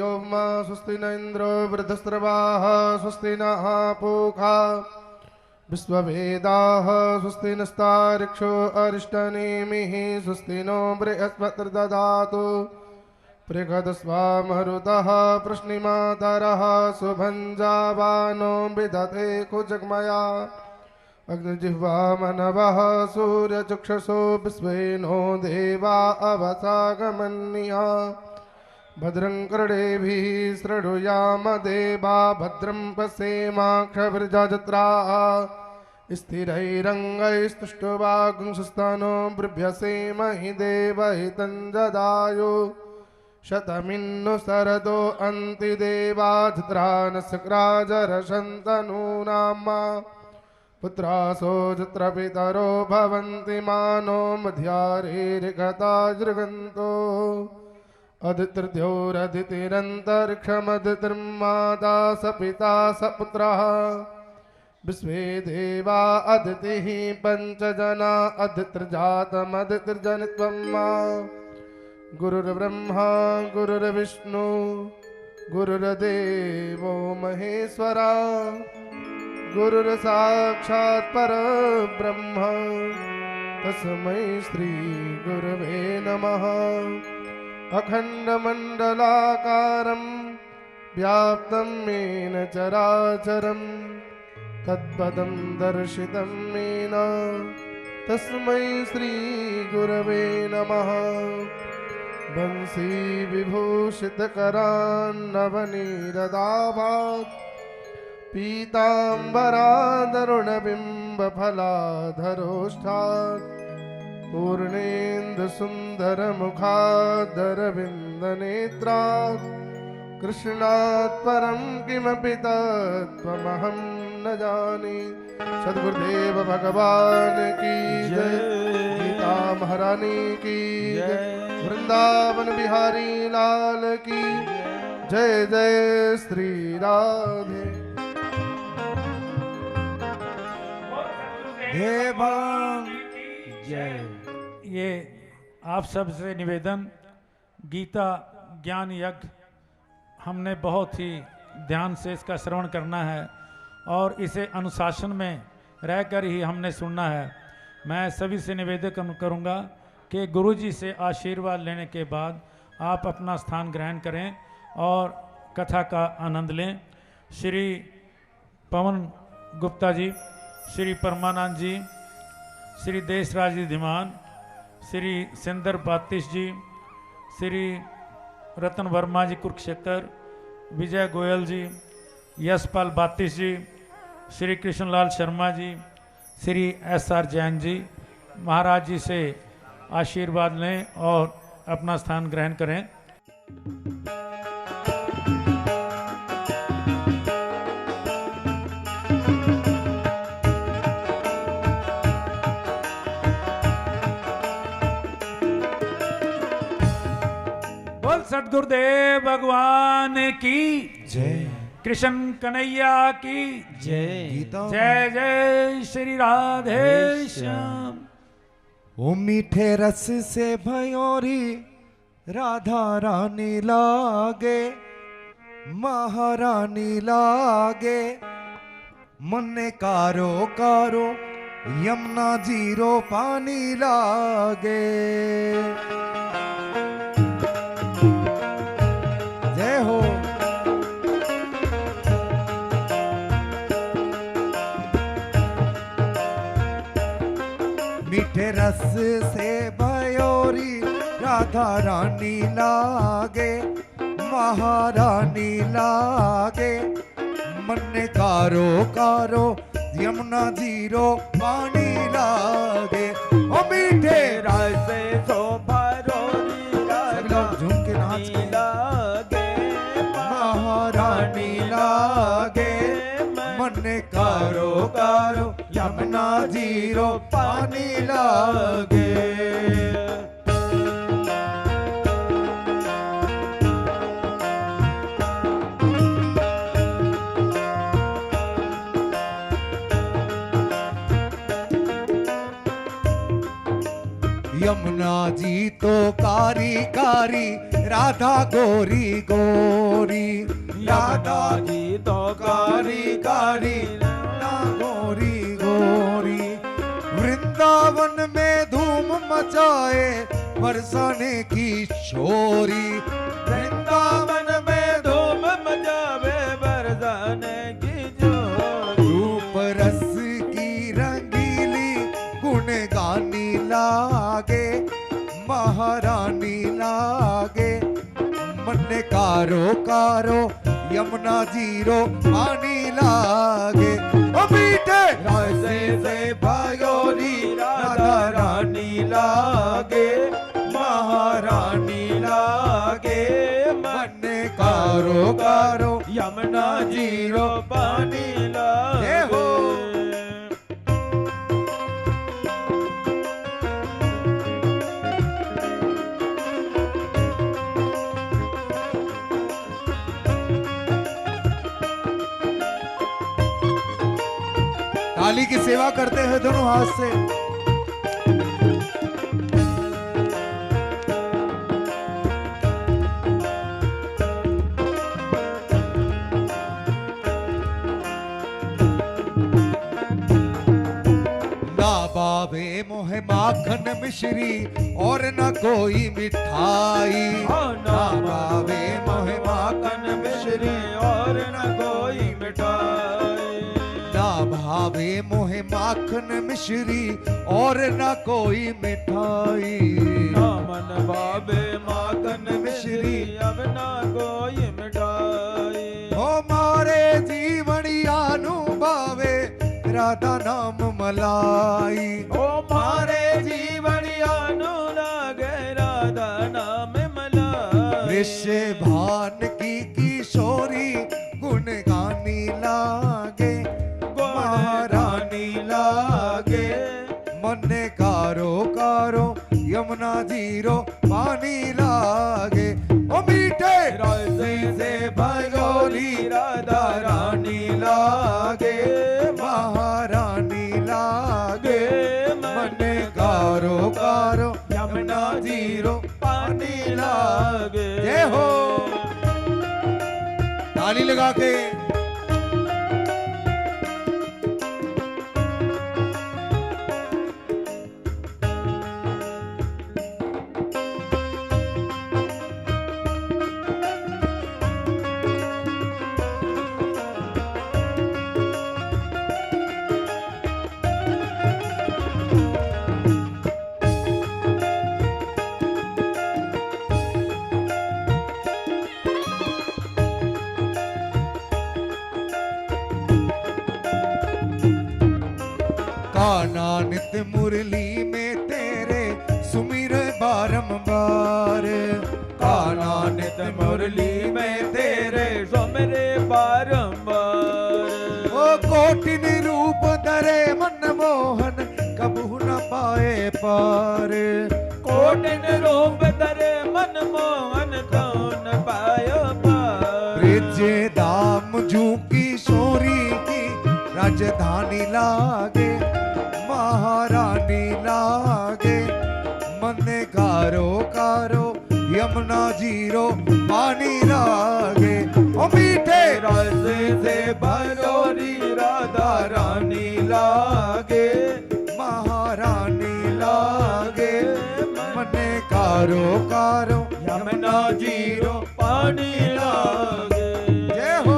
व्योमा स्वस्ति न इंद्रो वृद्धस्रवाः स्वस्ति नः पूषा विश्ववेदाः स्वस्ति नस्तार्क्ष्यो अरिष्टनेमिः स्वस्ति नो बृहस्पतिर्दधातु पृगदस्वामरुतः प्रश्निमातरः सुभञ्जावानो विदधे कुजग्मया अग्निजिह्वामनवः सूर्यचक्षुषो विश्वेनो देवा अवसागमन्या भद्रं कर्णेभिः शृणुयाम देवा भद्रं पश्येमाक्षभिर्यजत्राः स्थिरैरङ्गैस्तुष्टुवागुंसुस्तनो बिभ्यसेमहि देवहितं जदायु शतमिन्नु शरदो अन्ति देवाधित्रानशक्राजरशन्तनूनाम पुत्रासो जत्र पितरो भवन्ति मानो मध्यारेर्गताजृगन्तो अदितिर्द्योरदितिरन्तरिक्षमदितिर्माता स पिता स पुत्रः विश्वे देवा अदितिः पञ्चजना अदितिर्जातमदितिर्जनित्वं गुरुर्ब्रह्मा गुरुर्विष्णु गुरुर्देवो महेश्वरा गुरुर्साक्षात् परब्रह्म तस्मै श्री गुरवे नमः। अखण्डमण्डलाकारं व्याप्तं येन चराचरं तत्पदं दर्शितं येन तस्मै श्री गुरवे नमः। वंशी विभूषितकरान्नवनीरदाभात् पीताम्बरादरुणबिम्बफलाधरोष्ठात् पूर्णेन्दुसुन्दरमुखादरविन्दनेत्रात् कृष्णात् परं किमपि तत्त्वमहं न जाने। सद्गुरुदेव भगवान की जय, गीता महारानी की जय, वृंदावन बिहारी लाल की जय। जय श्री राधे। जय। ये आप सब से निवेदन, गीता ज्ञान यज्ञ हमने बहुत ही ध्यान से इसका श्रवण करना है और इसे अनुशासन में रहकर ही हमने सुनना है। मैं सभी से निवेदन करूंगा कि गुरुजी से आशीर्वाद लेने के बाद आप अपना स्थान ग्रहण करें और कथा का आनंद लें। श्री पवन गुप्ता जी, श्री परमानंद जी, श्री देशराज जी धीमान, श्री सिंदर बातिश जी, श्री रतन वर्मा जी कुरुक्षेत्र, विजय गोयल जी, यशपाल बातिश जी, श्री कृष्णलाल शर्मा जी, श्री SR जैन जी महाराज जी से आशीर्वाद लें और अपना स्थान ग्रहण करें। बोल सद्गुरुदेव भगवान की जय, कृष्ण कन्हैया की जय। जय जय श्री राधे श्याम। ओ मीठे रस से भयोरी राधा रानी लागे, महारानी लागे, मन्ने कारो कारो यमुना जीरो पानी लागे। जय हो। मीठे रस से भयोरी राधा रानी लागे, महारानी लागे, मन्ने कारो कारो यमुना जीरो पानी लागे। ओ मीठे रस से भयोरी राधा झूम के नाच लागे, महारानी लागे, मन्ने कारो कारो यमुना जीरो पानी लागे। यमुना जी तो कारी कारी राधा गोरी गोरी, राधा जी तो कारी कारी राधा गोरी गोरी। वृंदावन में धूम मचाए बरसाने की छोरी, वृंदावन में धूम मचावे बरसाने की जोरी। रूप रस की रंगीली गुण गानी लागे, महारानी लागे। मन कारो कारो यमुना जीरो पानी लागे। ओ मीठे रासे से भयोरी राधा रानी लागे, महारानी लागे। मन कारो कारो यमुना जीरो पानी लागे। जय हो। थाली की सेवा करते हैं दोनों हाथ से। ना बाबे मोहे माखन मिश्री और न कोई मिठाई, ना बाबे मोहे माखन मिश्री और न कोई मिठाई। ना भावे मोहे माखन मिश्री और न कोई मिठाई। ना मन बाबे माखन मिश्री अब ना कोई मिठाई। ओ मारे जीवनियानु भावे राधा नाम मलाई। ओ मारे जीवनियानु लागे राधा नाम मलाई। वृषभान की किशोरी गुण गानी लागे, महारानी लागे। मन कारो कारो यमुना जीरो पानी लागे। ओ मीठे रासे से भगोरी राधा रानी लागे, महारानी लागे। मन कारो कारो यमुना जीरो पानी लागे। जय हो। ताली लगा के काना नित मुरली में तेरे सुमिर बारंबार। काना नित मुरली में तेरे सुमिरे बारंबार। ओ कोटिन रूप धरे मन मोहन कबू न पाए पार। कोटिन रूप धरे मन मोहन कौन पायो पार। ब्रिज धाम जू की शोरी की राजधानी लागे, महारानी लागे। मन कारो कारो यमुना जीरो पानी लागे। ओ मीठे रासे से भरोरी राधा रानी लागे, महारानी लागे। मन कारो कारो यमुना जीरो पानी लागे। जय हो।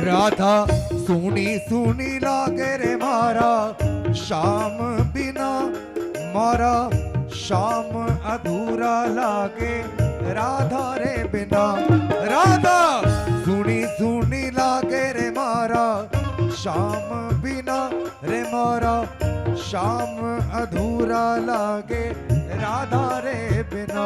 राधा सुनी सुनी लागे रे मारा शाम बिना, मारा शाम अधूरा लागे राधा रे बिना। राधा सुनी सुनी सुनी लागे रे मारा श्याम बिना रे मारा श्याम अधूरा लागे राधा रे बिना।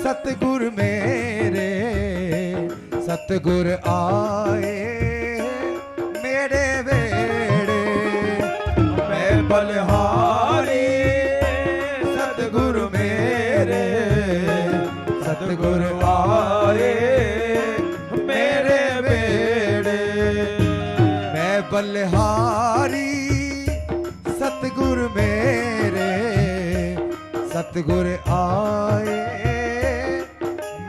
सतगुर मेरे सतगुर आए मेरे बेड़े। मैं बलिहारी सतगुर मेरे सतगुर आए मेरे बेड़े। मैं बलिहारी सतगुर मेरे सतगुर आए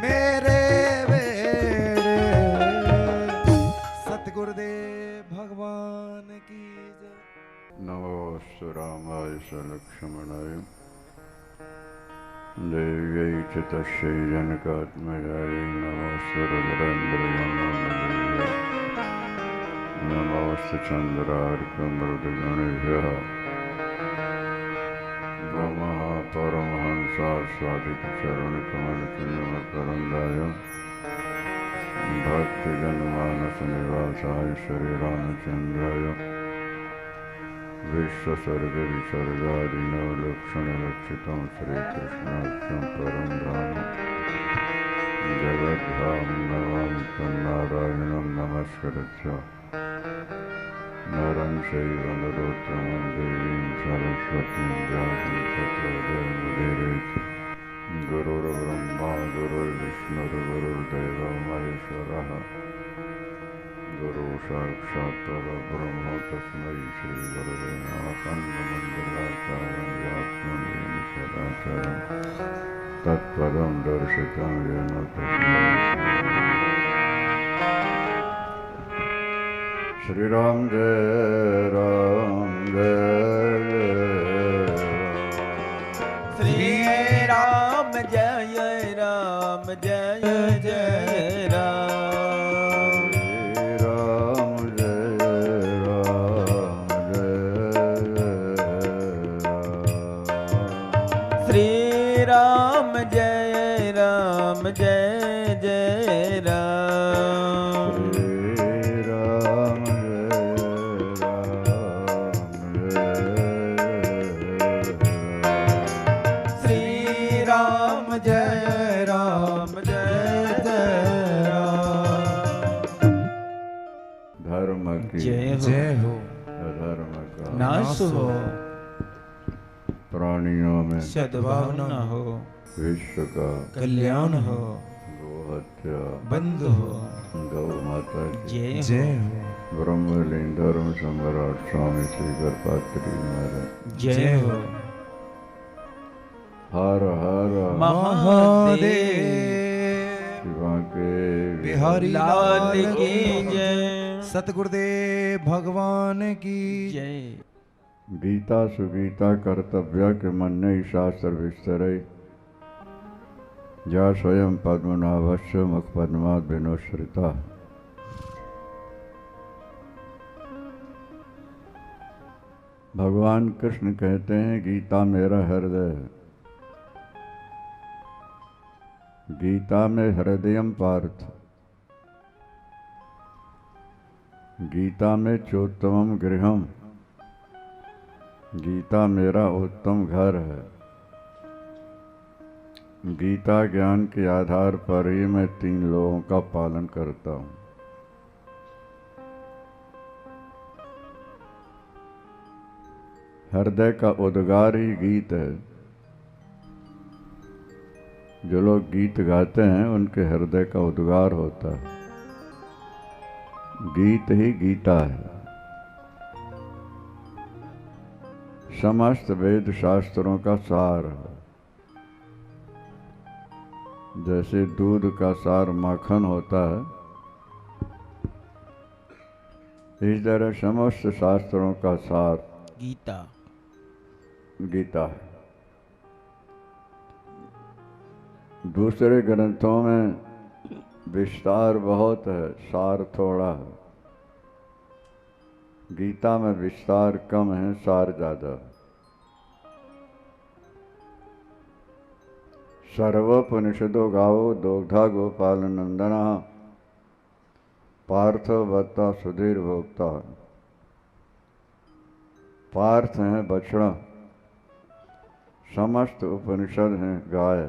मेरे बेड़े। सतगुरुदेव भगवान की जय। नमोस्तु रामाय स लक्ष्मणाय देव्यै च तस्यै जनकात्मजाय। नमोस्तु रुद्रेन्द्रयमानदेव्यै नमोस्तु चन्द्रार्कमृतगणेभ्यः। ब्रह्मः परमहंसास्वादितचरणकमलचिन्मकरन्दाय भक्तजनमानसनिवासाय श्रीरामचन्द्राय विश्वसर्गविसर्गादिनवलक्षणलक्षितं श्रीकृष्णाख्यं परं ब्रह्म जगद्धाम नमामि तन्नारायणं नमस्कृत्य नरं चैव नरोत्तमं देवीं सरस्वतीं व्यासं ततो जयमुदीरयेत्। गुरुर्ब्रह्मा गुरुर्विष्णुर्गुरुर्देवो महेश्वरः गुरु साक्षात् परब्रह्म तस्मै श्रीगुरवे नमः। खण्डमण्डलाकारं व्याप्तं सदाचारं तत्पदं दर्शितं येन तस्मै श्री राम जय राम जय श्री राम जय राम जय जय राम। श्री राम जय राम जय श्री राम जय राम जय जय जय राम। श्री राम जय राम श्री राम जय जय राम जय जय राम। धर्म की जय हो अधर्म का नाश हो प्राणियों में सद्भावना हो विश्व का कल्याण हो गोहत्या बंद हो। गौ माता की जय जय हो हो ब्रह्मलीन धर्म सम्राट स्वामी श्री पात्री महाराज जय हो हर हर महादेव शिवा के बिहारी लाल की जय। सतगुरुदेव भगवान की जय। गीता सुगीता कर्तव्य के मन शास्त्र विस्तरे जा स्वयं पद्मनाभस्य मुख पद्मात् विनोश्रिता। भगवान कृष्ण कहते हैं गीता मेरा हृदय है। गीता में हृदयम पार्थ, गीता में चोत्तमम गृहम, गीता मेरा उत्तम घर है। गीता ज्ञान के आधार पर ही मैं 3 लोगों का पालन करता हूँ। हृदय का उद्गार ही गीत है। जो लोग गीत गाते हैं उनके हृदय का उद्गार होता है। गीत ही गीता है। समस्त वेद शास्त्रों का सार है। जैसे दूध का सार माखन होता है, इस तरह समस्त शास्त्रों का सार गीता गीता है। दूसरे ग्रंथों में विस्तार बहुत है, सार थोड़ा है। गीता में विस्तार कम है, सार ज्यादा है। सर्वोपनिषदो गावो दोग्धा गोपाल नंदना पार्थो वत्ता सुधीर भोक्ता। पार्थ हैं बछड़ा, समस्त उपनिषद हैं गाय,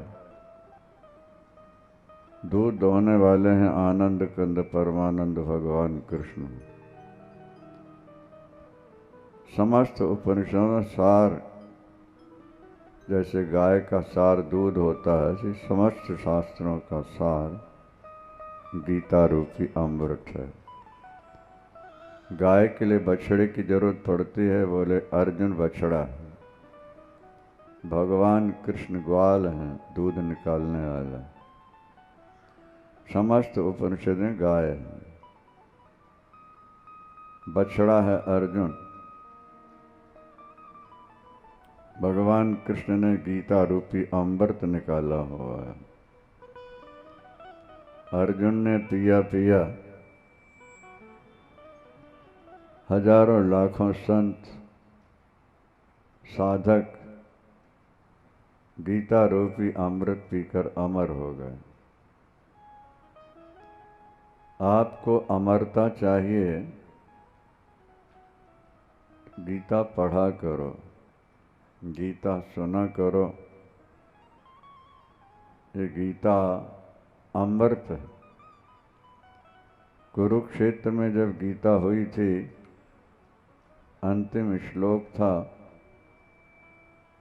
दूध दोहने वाले हैं आनंद कंद परमानंद भगवान कृष्ण। समस्त उपनिषदों सार, जैसे गाय का सार दूध होता है, ऐसे समस्त शास्त्रों का सार गीता रूपी अमृत है। गाय के लिए बछड़े की जरूरत पड़ती है, बोले अर्जुन बछड़ा है, भगवान कृष्ण ग्वाल हैं, दूध निकालने वाला। समस्त उपनिषदें गाय हैं, बछड़ा है अर्जुन। भगवान कृष्ण ने गीता रूपी अमृत निकाला हुआ है। अर्जुन ने पिया पिया, हजारों लाखों संत साधक गीता रूपी अमृत पीकर अमर हो गए। आपको अमरता चाहिए, गीता पढ़ा करो, गीता सुना करो। ये गीता अमृत है। कुरुक्षेत्र में जब गीता हुई थी, अंतिम श्लोक था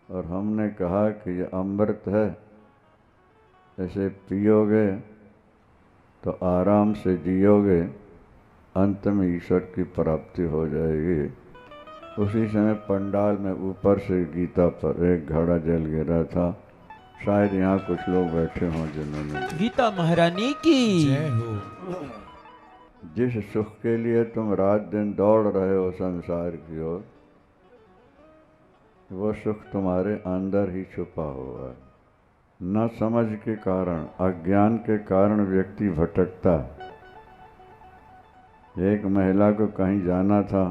और हमने कहा कि ये अमृत है, ऐसे पियोगे तो आराम से जियोगे, अंत में ईश्वर की प्राप्ति हो जाएगी। उसी समय पंडाल में ऊपर से गीता पर एक घड़ा जल गिरा था। शायद यहाँ कुछ लोग बैठे हों जिन्होंने। गीता महारानी की जय हो। जिस सुख के लिए तुम रात दिन दौड़ रहे हो संसार की ओर, वो सुख तुम्हारे अंदर ही छुपा हुआ है। न समझ के कारण, अज्ञान के कारण व्यक्ति भटकता है। एक महिला को कहीं जाना था,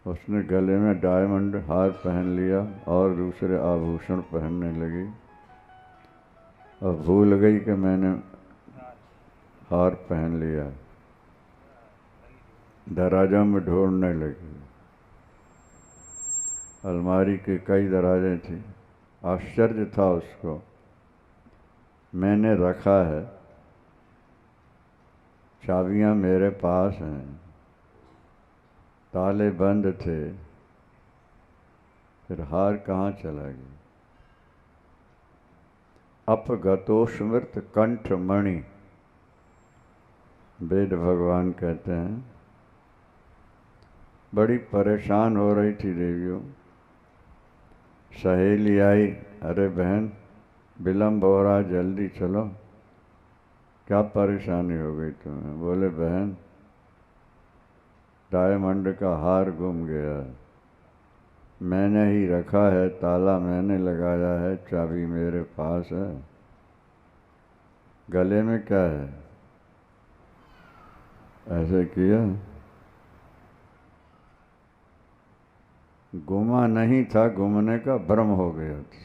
उसने गले में डायमंड हार पहन लिया और दूसरे आभूषण पहनने लगी और भूल गई कि मैंने हार पहन लिया। दराजों में ढूंढने लगी, अलमारी के कई दराजें थी। आश्चर्य था उसको, मैंने रखा है, चाबियां मेरे पास हैं, ताले बंद थे, फिर हार कहाँ चला गया। अपगतो स्मृत कंठ मणि, वेद भगवान कहते हैं। बड़ी परेशान हो रही थी देवियों। सहेली आई, अरे बहन विलम्ब हो रहा, जल्दी चलो। क्या परेशानी हो गई तुम्हें? बोले बहन डायमंड का हार गुम गया, मैंने ही रखा है, ताला मैंने लगाया है, चाबी मेरे पास है, गले में क्या है? ऐसे किया, गुमा नहीं था, गुमने का भ्रम हो गया था।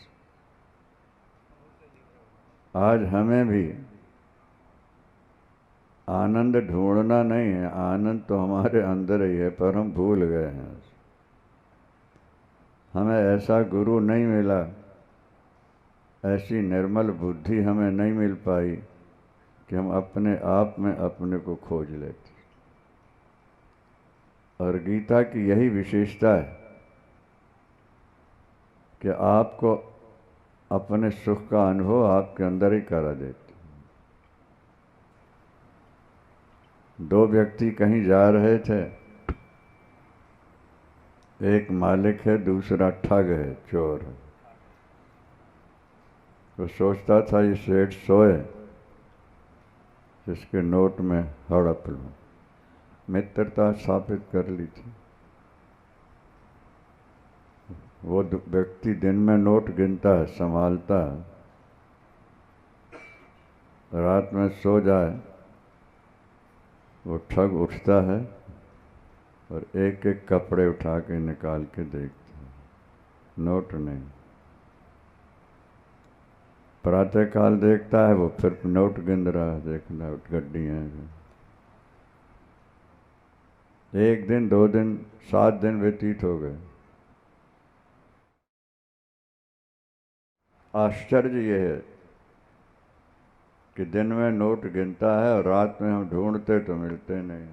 आज हमें भी आनंद ढूंढना नहीं है, आनंद तो हमारे अंदर ही है, पर हम भूल गए हैं। हमें ऐसा गुरु नहीं मिला, ऐसी निर्मल बुद्धि हमें नहीं मिल पाई कि हम अपने आप में अपने को खोज लेते। और गीता की यही विशेषता है कि आपको अपने सुख का अनुभव आपके अंदर ही करा देती। दो व्यक्ति कहीं जा रहे थे, एक मालिक है, दूसरा ठग है, चोर है। वो सोचता था ये सेठ सोए, जिसके नोट में हड़प लूं। मित्रता स्थापित कर ली थी। वो व्यक्ति दिन में नोट गिनता है, संभालता है, रात में सो जाए, वो ठग उठता है और एक एक कपड़े उठा के निकाल के देखता है, नोट नहीं। प्रातःकाल देखता है वो फिर नोट गिन रहा है, देखना गड्डियाँ हैं। 1 दिन, 2 दिन, 7 दिन व्यतीत हो गए। आश्चर्य ये है कि दिन में नोट गिनता है और रात में हम ढूंढते तो मिलते नहीं।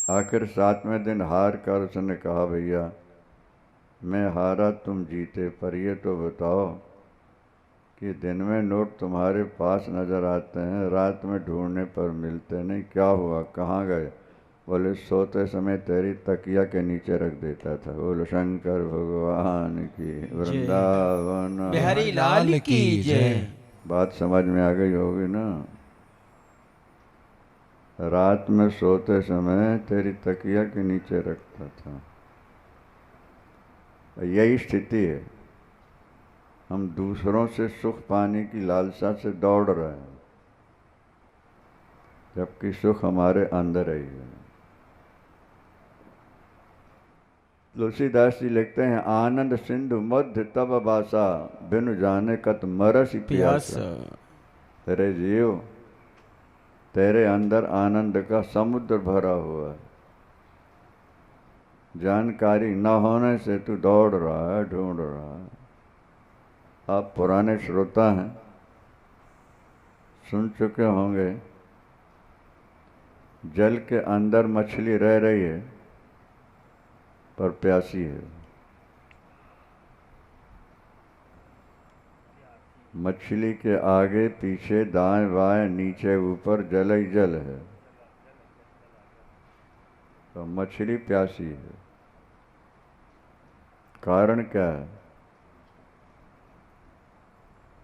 आखिर 7वें दिन हार कर उसने कहा, भैया मैं हारा तुम जीते, पर ये तो बताओ कि दिन में नोट तुम्हारे पास नज़र आते हैं, रात में ढूंढने पर मिलते नहीं, क्या हुआ, कहाँ गए? बोले सोते समय तेरी तकिया के नीचे रख देता था। बोलो शंकर भगवान की, वृंदावन बिहारी लाल की जय। बात समझ में आ गई होगी ना। रात में सोते समय तेरी तकिया के नीचे रखता था। यही स्थिति है। हम दूसरों से सुख पाने की लालसा से दौड़ रहे हैं, जबकि सुख हमारे अंदर ही है। तुलसीदास जी लिखते हैं, आनंद सिंधु मध्य तब बासा, बिनु जाने कत मरस प्यासा। तेरे जीव, तेरे अंदर आनंद का समुद्र भरा हुआ है। जानकारी न होने से तू दौड़ रहा है, ढूंढ रहा है। आप पुराने श्रोता हैं, सुन चुके होंगे, जल के अंदर मछली रह रही है पर प्यासी है। मछली के आगे पीछे दाएं बाएं नीचे ऊपर जल ही जल है, तो मछली प्यासी है। कारण क्या है?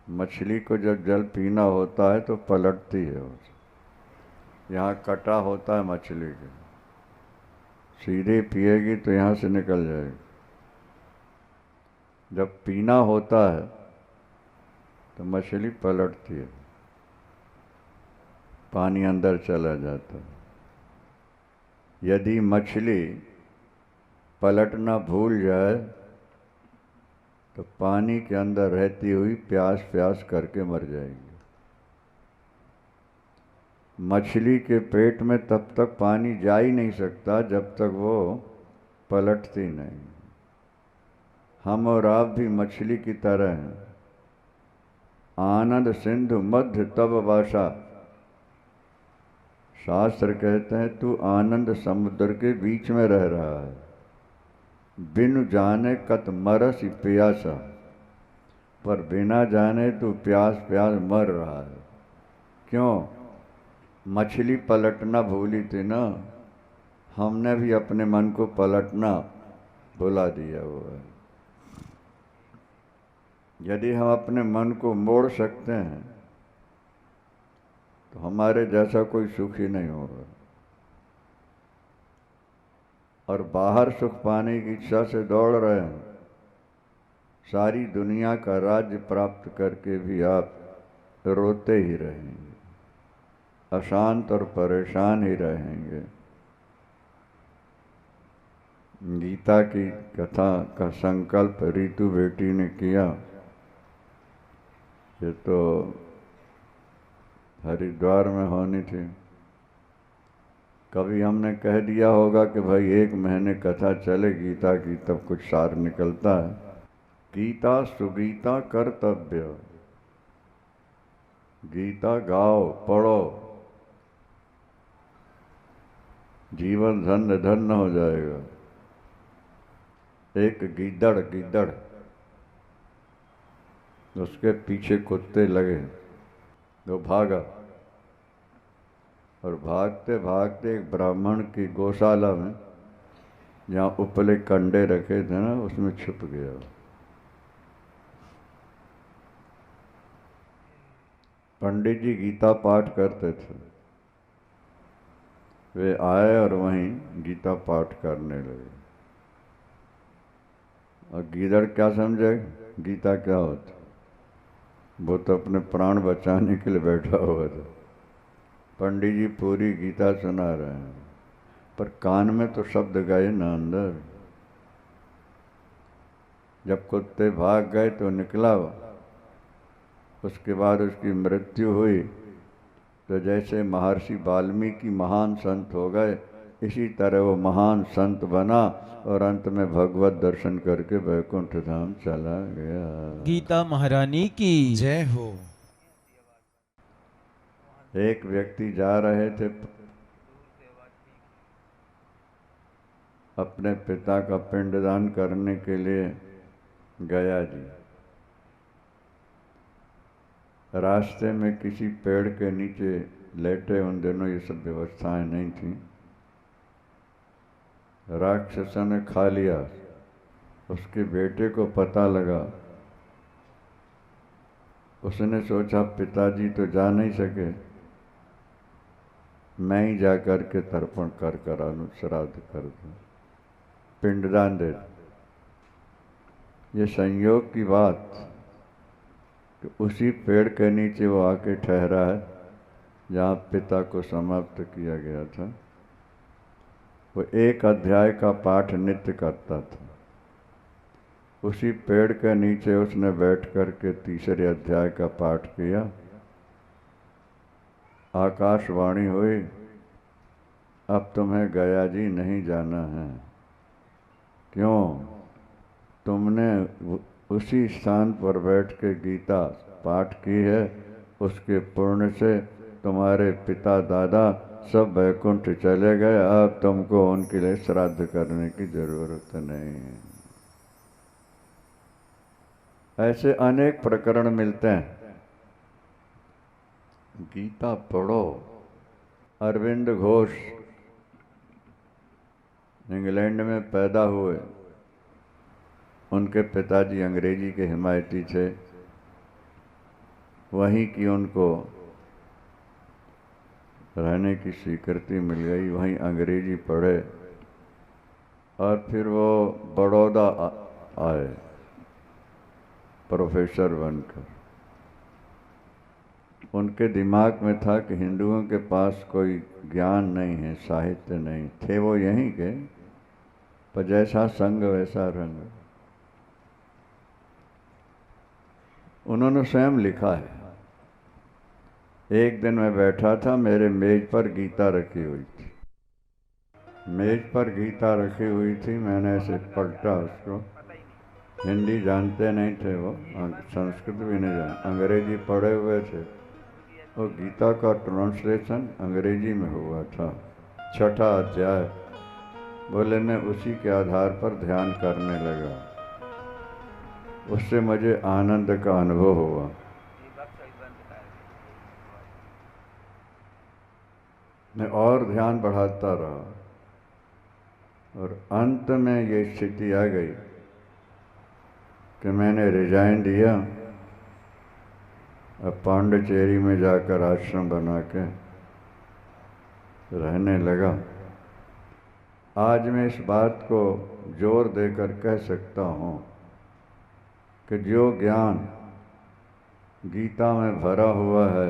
मछली को जब जल पीना होता है तो पलटती है। यहाँ कटा होता है मछली के, सीधे पिएगी तो यहाँ से निकल जाएगी। जब पीना होता है तो मछली पलटती है, पानी अंदर चला जाता है। यदि मछली पलटना भूल जाए तो पानी के अंदर रहती हुई प्यास प्यास करके मर जाएगी। मछली के पेट में तब तक पानी जा ही नहीं सकता जब तक वो पलटती नहीं। हम और आप भी मछली की तरह हैं। आनंद सिंधु मध्य तब बासा। शास्त्र कहते हैं तू आनंद समुद्र के बीच में रह रहा है, बिनु जाने कत मरस प्यासा, पर बिना जाने तू प्यास प्यास मर रहा है। क्यों? मछली पलटना भूली थी ना, हमने भी अपने मन को पलटना भुला दिया हुआ है। यदि हम अपने मन को मोड़ सकते हैं तो हमारे जैसा कोई सुखी नहीं होगा। और बाहर सुख पाने की इच्छा से दौड़ रहे हैं, सारी दुनिया का राज्य प्राप्त करके भी आप रोते ही रहेंगे, अशांत और परेशान ही रहेंगे। गीता की कथा का संकल्प रीतु बेटी ने किया। ये तो हरिद्वार में होनी थी। कभी हमने कह दिया होगा कि भाई 1 महीने कथा चले गीता की, तब कुछ सार निकलता है। गीता सुगीता कर्तव्य। गीता गाओ, पढ़ो, जीवन धन्य धन्य हो जाएगा। एक गिद्दड़, उसके पीछे कुत्ते लगे, वो भागा और भागते भागते एक ब्राह्मण की गौशाला में जहाँ उपले कंडे रखे थे ना, उसमें छुप गया। पंडित जी गीता पाठ करते थे, वे आए और वहीं गीता पाठ करने लगे। और गीदड़ क्या समझे गीता क्या होता, वो तो अपने प्राण बचाने के लिए बैठा हुआ था। पंडित जी पूरी गीता सुना रहे हैं, पर कान में तो शब्द गए ना अंदर। जब कुत्ते भाग गए तो निकला, उसके बाद उसकी मृत्यु हुई। तो जैसे महर्षि वाल्मीकि महान संत हो गए, इसी तरह वो महान संत बना और अंत में भगवत दर्शन करके वैकुंठ धाम चला गया। गीता महारानी की जय हो। एक व्यक्ति जा रहे थे अपने पिता का पिंडदान करने के लिए गया जी। रास्ते में किसी पेड़ के नीचे लेटे, उन दिनों ये सब व्यवस्थाएं नहीं थी, राक्षस ने खा लिया। उसके बेटे को पता लगा, उसने सोचा पिताजी तो जा नहीं सके, मैं ही जा कर के तर्पण कर कर अनुश्राद्ध कर दूं, पिंडदान दे। ये संयोग की बात कि उसी पेड़ के नीचे वो आके ठहरा है जहाँ पिता को समाप्त किया गया था। वो एक अध्याय का पाठ नित्य करता था। उसी पेड़ के नीचे उसने बैठ कर के तीसरे अध्याय का पाठ किया। आकाशवाणी हुई, अब तुम्हें गया जी नहीं जाना है। क्यों? तुमने उसी स्थान पर बैठ के गीता पाठ की है, उसके पुण्य से तुम्हारे पिता दादा सब वैकुंठ चले गए, अब तुमको उनके लिए श्राद्ध करने की जरूरत नहीं है। ऐसे अनेक प्रकरण मिलते हैं। गीता पढ़ो। अरविंद घोष इंग्लैंड में पैदा हुए, उनके पिताजी अंग्रेजी के हिमायती थे, वहीं की उनको रहने की स्वीकृति मिल गई, वहीं अंग्रेजी पढ़े और फिर वो बड़ौदा आए प्रोफेसर बनकर। उनके दिमाग में था कि हिंदुओं के पास कोई ज्ञान नहीं है, साहित्य नहीं। थे वो यहीं के, पर जैसा संग वैसा रंग। उन्होंने स्वयं लिखा है, एक दिन मैं बैठा था, मेरे मेज पर गीता रखी हुई थी। मेज पर गीता रखी हुई थी, मैंने ऐसे पलटा उसको। हिंदी जानते नहीं थे वो, संस्कृत भी नहीं जानते, अंग्रेजी पढ़े हुए थे। और गीता का ट्रांसलेशन अंग्रेजी में हुआ था, 6ठा अध्याय। बोले मैं उसी के आधार पर ध्यान करने लगा, उससे मुझे आनंद का अनुभव हुआ। मैं और ध्यान बढ़ाता रहा और अंत में ये स्थिति आ गई कि मैंने रिजाइन दिया, अब पांडिचेरी में जाकर आश्रम बना के रहने लगा। आज मैं इस बात को जोर देकर कह सकता हूँ कि जो ज्ञान गीता में भरा हुआ है,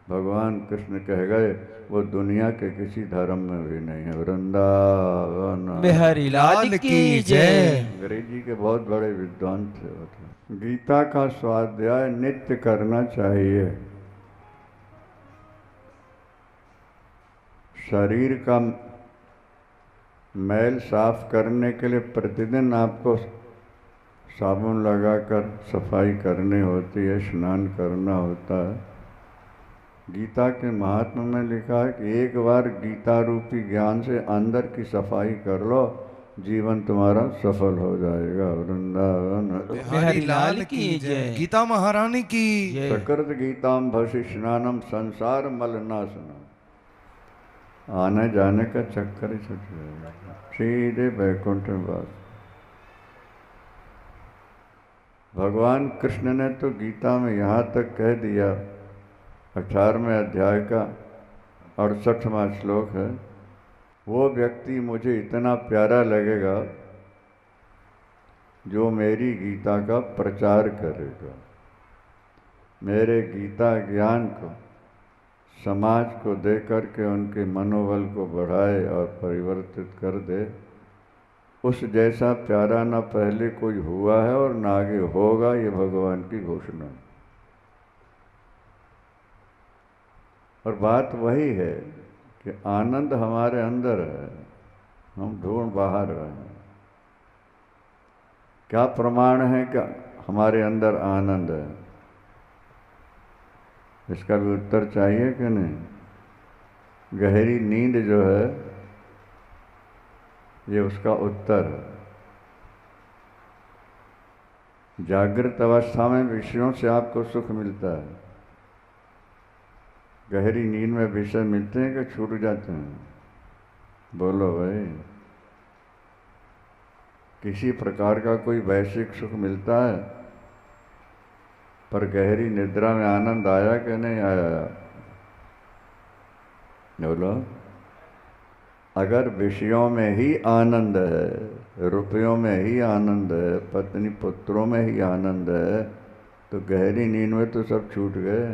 भगवान कृष्ण कह गए, वो दुनिया के किसी धर्म में भी नहीं है। वृंदावन बिहारी लाल की जय। अंग्रेजी के बहुत बड़े विद्वान थे वो तो। गीता का स्वाध्याय नित्य करना चाहिए। शरीर का मैल साफ करने के लिए प्रतिदिन आपको साबुन लगाकर सफाई करनी होती है, स्नान करना होता है। गीता के महात्मा में लिखा है कि एक बार गीता रूपी ज्ञान से अंदर की सफाई कर लो, जीवन तुम्हारा सफल हो जाएगा। वृंदावन बिहारी लाल की जय। गीता महारानी की सकृत गीताम भसी स्नानम संसार मलनाशनम। आने जाने का चक्कर ही छूट जाएगा, सीधे वैकुंठ में वास। भगवान कृष्ण ने तो गीता में यहाँ तक कह दिया, 18वें अध्याय का 68वां श्लोक है, वो व्यक्ति मुझे इतना प्यारा लगेगा जो मेरी गीता का प्रचार करेगा, मेरे गीता ज्ञान को समाज को दे करके उनके मनोबल को बढ़ाए और परिवर्तित कर दे। उस जैसा प्यारा ना पहले कोई हुआ है और ना आगे होगा, ये भगवान की घोषणा। और बात वही है कि आनंद हमारे अंदर है, हम ढूंढ बाहर रहे हैं। क्या प्रमाण है कि हमारे अंदर आनंद है? इसका भी उत्तर चाहिए कि नहीं? गहरी नींद जो है ये उसका उत्तर है। जागृत अवस्था में विषयों से आपको सुख मिलता है, गहरी नींद में विषय मिलते हैं कि छूट जाते हैं? बोलो भाई, किसी प्रकार का कोई वैश्विक सुख मिलता है? पर गहरी निद्रा में आनंद आया कि नहीं आया? बोलो। अगर विषयों में ही आनंद है, रुपयों में ही आनंद है, पत्नी पुत्रों में ही आनंद है, तो गहरी नींद में तो सब छूट गए।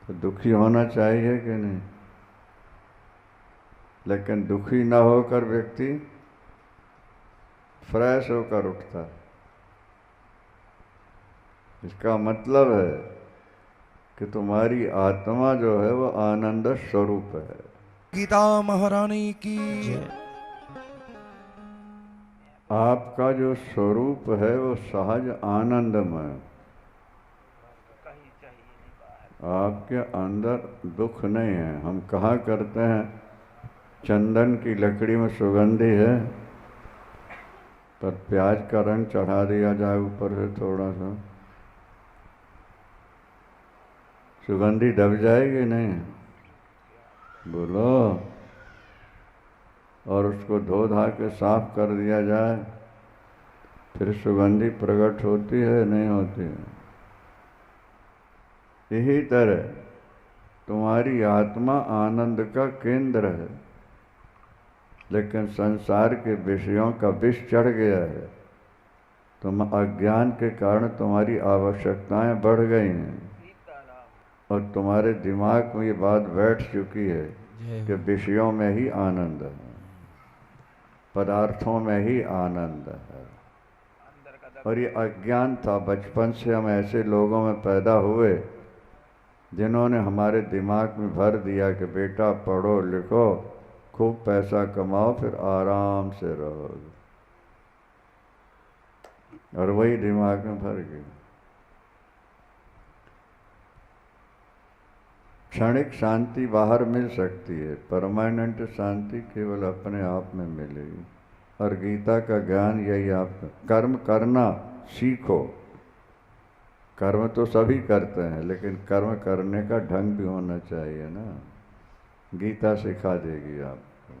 तो दुखी होना चाहिए कि नहीं? लेकिन दुखी ना होकर व्यक्ति फ्रेश होकर उठता है। इसका मतलब है कि तुम्हारी आत्मा जो है वो आनंद स्वरूप है। गीता महारानी की आपका जो स्वरूप है वो सहज आनंदमय। आपके अंदर दुख नहीं है। हम कहा करते हैं चंदन की लकड़ी में सुगंधी है, पर प्याज का रंग चढ़ा दिया जाए ऊपर से थोड़ा सा, सुगंधी दब जाएगी नहीं? बोलो। और उसको धो धा के साफ कर दिया जाए, फिर सुगंधी प्रकट होती है नहीं होती है? यही तरह तुम्हारी आत्मा आनंद का केंद्र है, लेकिन संसार के विषयों का विष चढ़ गया है। तुम अज्ञान के कारण तुम्हारी आवश्यकताएं बढ़ गई हैं और तुम्हारे दिमाग में ये बात बैठ चुकी है कि विषयों में ही आनंद है, पदार्थों में ही आनंद है। और ये अज्ञान था। बचपन से हम ऐसे लोगों में पैदा हुए जिन्होंने हमारे दिमाग में भर दिया कि बेटा पढ़ो लिखो, खूब पैसा कमाओ, फिर आराम से रहोगे। और वही दिमाग में भर गया। क्षणिक शांति बाहर मिल सकती है, परमानेंट शांति केवल अपने आप में मिलेगी। और गीता का ज्ञान यही आपका, कर्म करना सीखो। कर्म तो सभी करते हैं, लेकिन कर्म करने का ढंग भी होना चाहिए ना। गीता सिखा देगी आपको।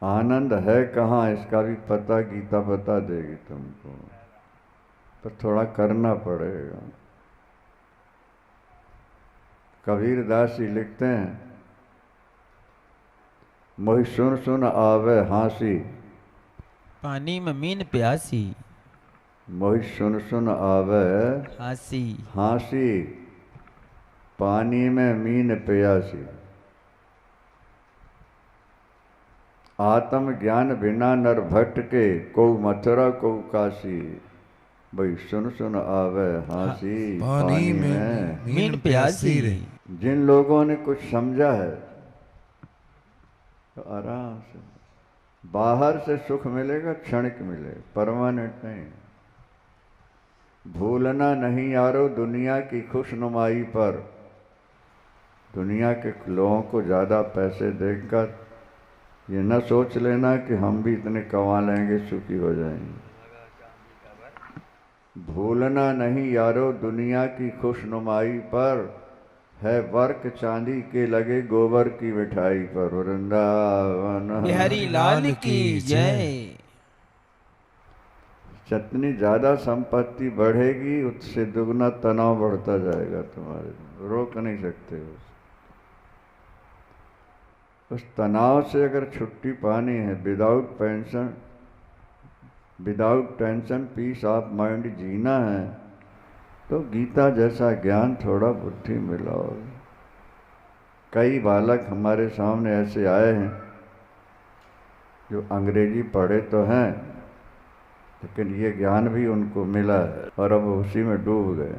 आनंद है कहाँ इसका भी पता गीता बता देगी तुमको, पर थोड़ा करना पड़ेगा। कबीर दास जी लिखते हैं, मोहि सुन सुन आवे हांसी, पानी में मीन प्यासी, मोहि सुन सुन आवे हासी, हांसी, पानी में मीन प्यासी। आत्म ज्ञान बिना नर भटके, को मथुरा को काशी। भाई सुन सुन आवे हांसी, पानी में मीन प्यासी। जिन लोगों ने कुछ समझा है तो आराम से, बाहर से सुख मिलेगा, क्षणिक मिलेगा, परमानेंट नहीं। भूलना नहीं यारो दुनिया की खुशनुमाई पर। दुनिया के लोगों को ज़्यादा पैसे देखकर ये न सोच लेना कि हम भी इतने कमा लेंगे, सुखी हो जाएंगे। भूलना नहीं यारो दुनिया की खुशनुमाई पर, है वर्क चांदी के लगे गोबर की मिठाई पर। वृंदावन बिहारी लाल की जय। जितनी ज्यादा संपत्ति बढ़ेगी उससे दुगना तनाव बढ़ता जाएगा तुम्हारे, रोक नहीं सकते उस तनाव से अगर छुट्टी पानी है, without pension without tension peace of mind जीना है, तो गीता जैसा ज्ञान थोड़ा बुद्धि मिलाओ। कई बालक हमारे सामने ऐसे आए हैं जो अंग्रेजी पढ़े तो हैं, लेकिन ये ज्ञान भी उनको मिला है और अब उसी में डूब गए।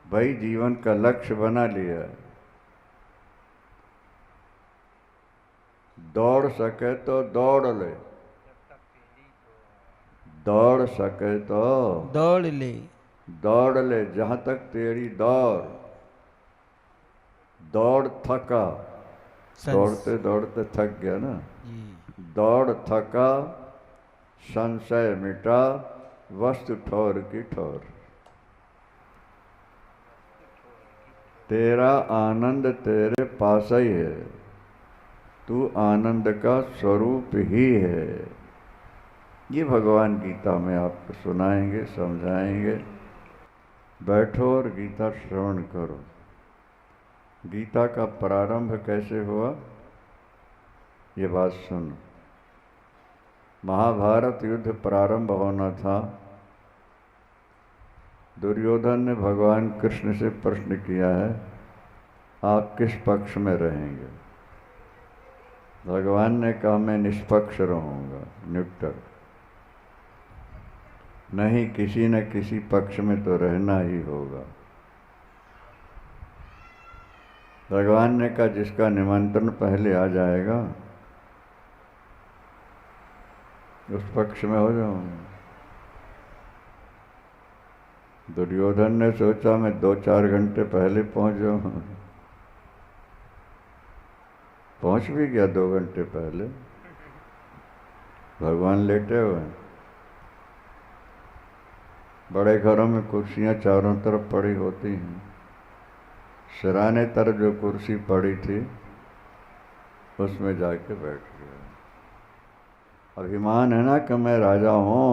भाई जीवन का लक्ष्य बना लिया, दौड़ सके तो दौड़ ले, दौड़ सके तो दौड़ ले, दौड़ ले जहां तक तेरी दौड़। दौड़ थका, दौड़ते दौड़ते थक गया ना, दौड़ थका संशय मिटा वस्तु ठोर की ठोर। तेरा आनंद तेरे पास ही है, तू आनंद का स्वरूप ही है। ये भगवान गीता में आपको सुनाएंगे, समझाएंगे। बैठो और गीता श्रवण करो। गीता का प्रारंभ कैसे हुआ ये बात सुनो। महाभारत युद्ध प्रारंभ होना था। दुर्योधन ने भगवान कृष्ण से प्रश्न किया है, आप किस पक्ष में रहेंगे? भगवान ने कहा मैं निष्पक्ष रहूंगा, न्यूट्रल। नहीं, किसी न किसी पक्ष में तो रहना ही होगा। भगवान ने कहा जिसका निमंत्रण पहले आ जाएगा उस पक्ष में हो जाऊंगा। दुर्योधन ने सोचा मैं 2-4 घंटे पहले पहुंच जाऊं, पहुंच भी गया 2 घंटे पहले। भगवान लेटे हुए हैं। बड़े घरों में कुर्सियां चारों तरफ पड़ी होती हैं। सिराने तरफ जो कुर्सी पड़ी थी उसमें जाके बैठ गया। अभिमान है ना कि मैं राजा हूं।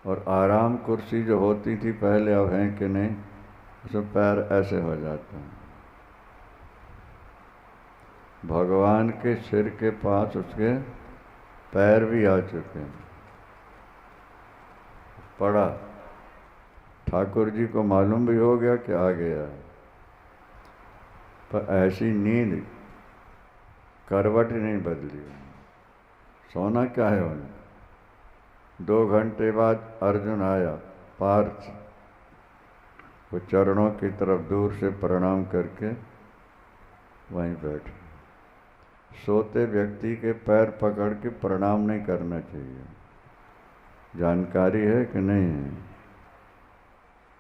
और आराम कुर्सी जो होती थी पहले, अब है कि नहीं, उसमें पैर ऐसे हो जाते हैं। भगवान के सिर के पास उसके पैर भी आ चुके हैं। पड़ा, ठाकुर जी को मालूम भी हो गया कि आ गया है, पर ऐसी नींद, करवट नहीं बदली। सोना क्या है उन्हें। 2 घंटे बाद अर्जुन आया, पार्थ। वो चरणों की तरफ दूर से प्रणाम करके वहीं बैठे। सोते व्यक्ति के पैर पकड़ के प्रणाम नहीं करना चाहिए। जानकारी है कि नहीं है?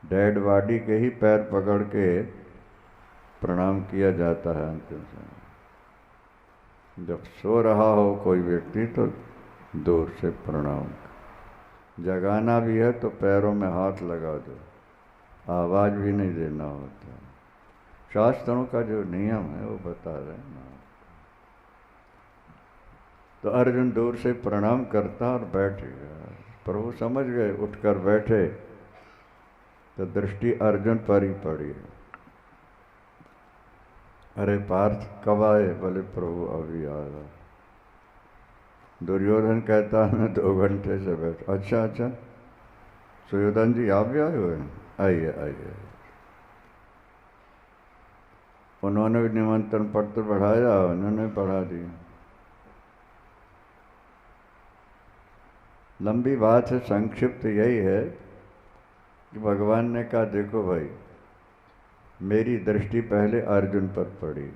डेड बॉडी के ही पैर पकड़ के प्रणाम किया जाता है अंतिम समय। जब सो रहा हो कोई व्यक्ति तो दूर से प्रणाम। जगाना भी है तो पैरों में हाथ लगा दो, आवाज भी नहीं देना होता। शास्त्रों का जो नियम है वो बता रहे हैं ना। तो अर्जुन दूर से प्रणाम करता और बैठ गया। प्रभु समझ गए, उठकर बैठे तो दृष्टि अर्जुन पर ही पड़ी। अरे पार्थ कब आए? बोले प्रभु अभी आ रहा। दुर्योधन कहता है मैं 2 घंटे से बैठ। अच्छा अच्छा, सुयोधन जी आप भी आए हुए हैं? आइए आइए। उन्होंने भी निमंत्रण पत्र बढ़ाया, उन्होंने पढ़ा दिया। लंबी बात है, संक्षिप्त यही है कि भगवान ने कहा देखो भाई, मेरी दृष्टि पहले अर्जुन पर पड़ी।